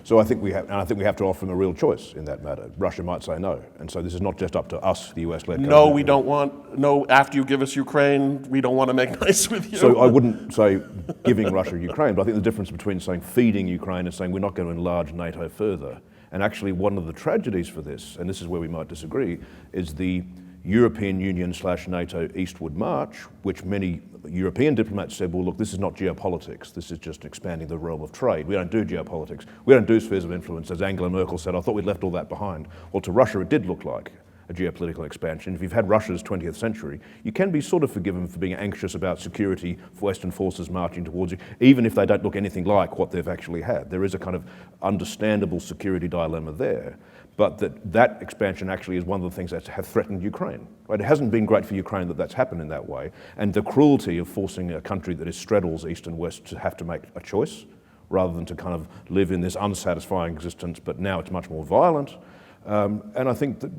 So I think we have to offer them a real choice in that matter. Russia might say no, and so this is not just up to us, the US-led country. No, we don't want. No, after you give us Ukraine, we don't want to make nice with you. So I wouldn't say giving Russia Ukraine, but I think the difference between saying feeding Ukraine and saying we're not going to enlarge NATO further. And actually, one of the tragedies for this, and this is where we might disagree, is the European Union/NATO eastward march, which many European diplomats said, well, look, this is not geopolitics. This is just expanding the realm of trade. We don't do geopolitics. We don't do spheres of influence. As Angela Merkel said, I thought we'd left all that behind. Well, to Russia, it did look like a geopolitical expansion. If you've had Russia's 20th century, you can be sort of forgiven for being anxious about security for Western forces marching towards you, even if they don't look anything like what they've actually had. There is a kind of understandable security dilemma there. But that expansion actually is one of the things that have threatened Ukraine. Right? It hasn't been great for Ukraine that that's happened in that way. And the cruelty of forcing a country that straddles east and west to have to make a choice, rather than to kind of live in this unsatisfying existence, but now it's much more violent. And I think that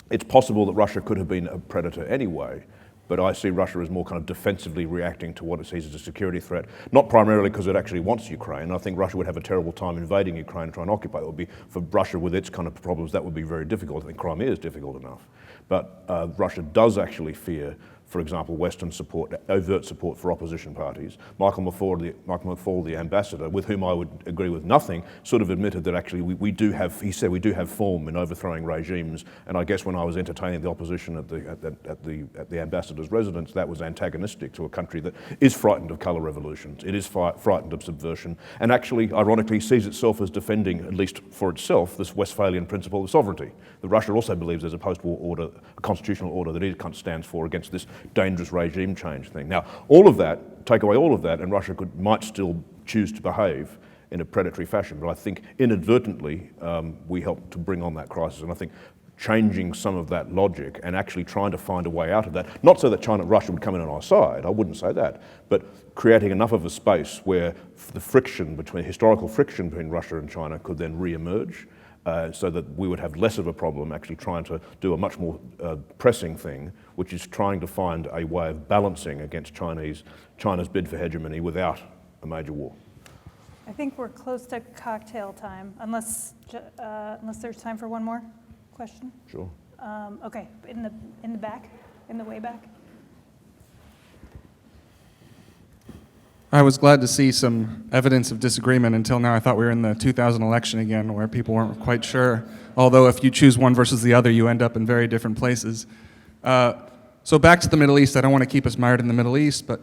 it's possible that Russia could have been a predator anyway, but I see Russia as more kind of defensively reacting to what it sees as a security threat, not primarily because it actually wants Ukraine. I think Russia would have a terrible time invading Ukraine and trying to occupy it. It would be, for Russia with its kind of problems, that would be very difficult. I think Crimea is difficult enough. But Russia does actually fear for example, Western support, overt support for opposition parties. Michael McFaul, the ambassador, with whom I would agree with nothing, sort of admitted that actually we do have, he said, we do have form in overthrowing regimes. And I guess when I was entertaining the opposition at the ambassador's residence, that was antagonistic to a country that is frightened of colour revolutions. It is frightened of subversion, and actually, ironically, sees itself as defending, at least for itself, this Westphalian principle of sovereignty. That Russia also believes there's a post-war order, a constitutional order that it stands for against this dangerous regime change thing. Now, all of that, take away all of that, and Russia might still choose to behave in a predatory fashion. But I think inadvertently we helped to bring on that crisis. And I think changing some of that logic and actually trying to find a way out of that, not so that China and Russia would come in on our side, I wouldn't say that, but creating enough of a space where the historical friction between Russia and China could then re-emerge. So that we would have less of a problem actually trying to do a much more pressing thing, which is trying to find a way of balancing against China's bid for hegemony without a major war. I think we're close to cocktail time, unless there's time for one more question. Sure. Okay, in the back, in the way back. I was glad to see some evidence of disagreement. Until now, I thought we were in the 2000 election again, where people weren't quite sure. Although if you choose one versus the other, you end up in very different places. So back to the Middle East. I don't want to keep us mired in the Middle East, but,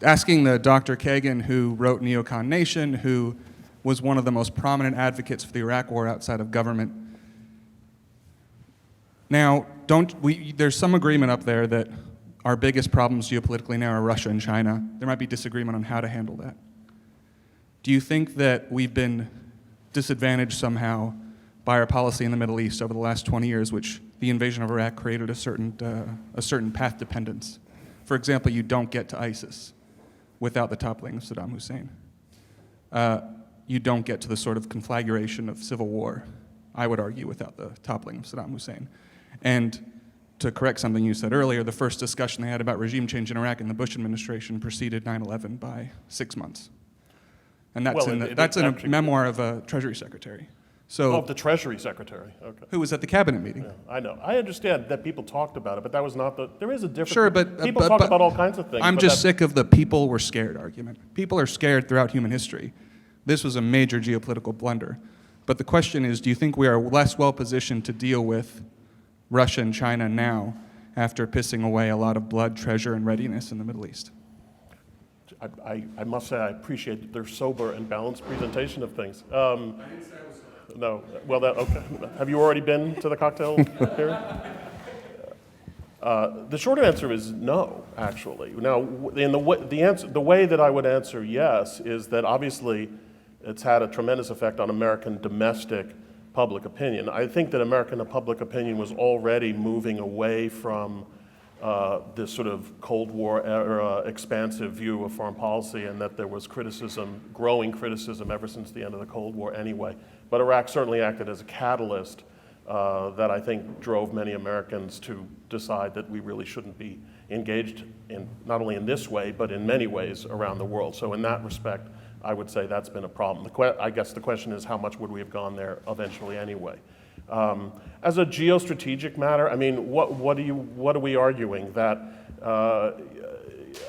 asking the Dr. Kagan, who wrote Neocon Nation, who was one of the most prominent advocates for the Iraq War outside of government. Now, there's some agreement up there that our biggest problems geopolitically now are Russia and China. There might be disagreement on how to handle that. Do you think that we've been disadvantaged somehow by our policy in the Middle East over the last 20 years, which the invasion of Iraq created a certain path dependence? For example, you don't get to ISIS without the toppling of Saddam Hussein. You don't get to the sort of conflagration of civil war, I would argue, without the toppling of Saddam Hussein. And to correct something you said earlier, the first discussion they had about regime change in Iraq in the Bush administration preceded 9/11 by 6 months. And that's in a memoir of a Treasury Secretary. So, the Treasury Secretary, okay. Who was at the cabinet meeting. Yeah, I know. I understand that people talked about it, but that was not there is a difference. Sure, but people talk about all kinds of things. I'm just sick of the people were scared argument. People are scared throughout human history. This was a major geopolitical blunder. But the question is, do you think we are less well positioned to deal with Russia and China now after pissing away a lot of blood, treasure, and readiness in the Middle East? I must say I appreciate their sober and balanced presentation of things. I didn't say I was sober. No. Well, okay. Have you already been to the cocktail here? The short answer is no, actually. Now, the way that I would answer yes is that obviously it's had a tremendous effect on American domestic public opinion. I think that American public opinion was already moving away from this sort of Cold War era expansive view of foreign policy, and that there was growing criticism ever since the end of the Cold War anyway. But Iraq certainly acted as a catalyst that I think drove many Americans to decide that we really shouldn't be engaged in, not only in this way, but in many ways around the world. So in that respect, I would say that's been a problem. I guess the question is, how much would we have gone there eventually anyway? As a geostrategic matter, I mean, what are we arguing? That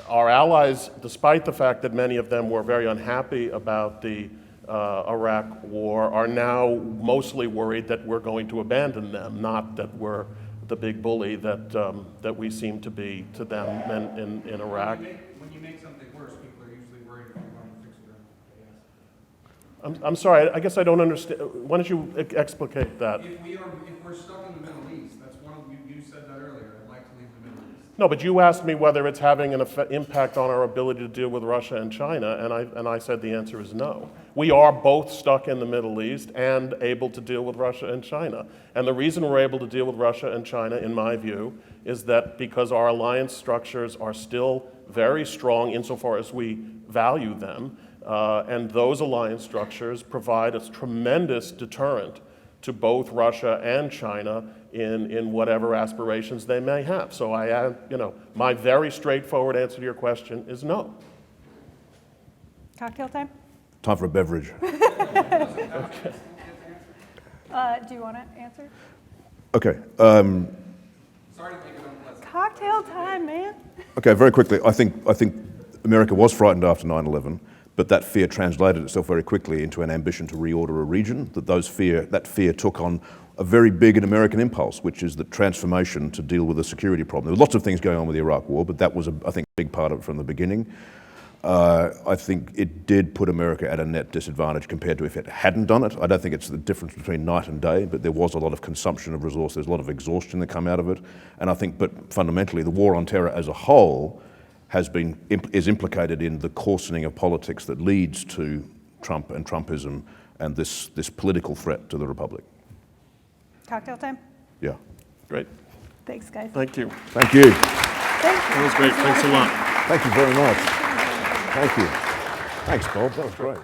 our allies, despite the fact that many of them were very unhappy about the Iraq war, are now mostly worried that we're going to abandon them, not that we're the big bully that we seem to be to them in Iraq. When you make something worse, people are usually worried if you're going to fix it. I'm sorry, I guess I don't understand. Why don't you explicate that? If we're stuck in the Middle East, that's one of you said that earlier. I'd like to leave the Middle East. No, but you asked me whether it's having an impact on our ability to deal with Russia and China, and I said the answer is no. We are both stuck in the Middle East and able to deal with Russia and China. And the reason we're able to deal with Russia and China, in my view, is that because our alliance structures are still very strong insofar as we value them, and those alliance structures provide a tremendous deterrent to both Russia and China in whatever aspirations they may have. So my very straightforward answer to your question is no. Cocktail time? Time for a beverage. Okay. Do you want to answer? Okay. Cocktail time, man. Okay, very quickly, I think America was frightened after 9/11, but that fear translated itself very quickly into an ambition to reorder a region, that fear took on a very big and American impulse, which is the transformation to deal with the security problem. There were lots of things going on with the Iraq War, but that was, I think, a big part of it from the beginning. I think it did put America at a net disadvantage compared to if it hadn't done it. I don't think it's the difference between night and day, but there was a lot of consumption of resources, there's a lot of exhaustion that come out of it. And I think, but fundamentally, the war on terror as a whole is implicated in the coarsening of politics that leads to Trump and Trumpism and this political threat to the Republic. Cocktail time? Yeah. Great. Thanks, guys. Thank you. Thank you. Thank you. That was great. Thanks a lot. Thank you very much. Thank you. Thanks, Bob. That was great.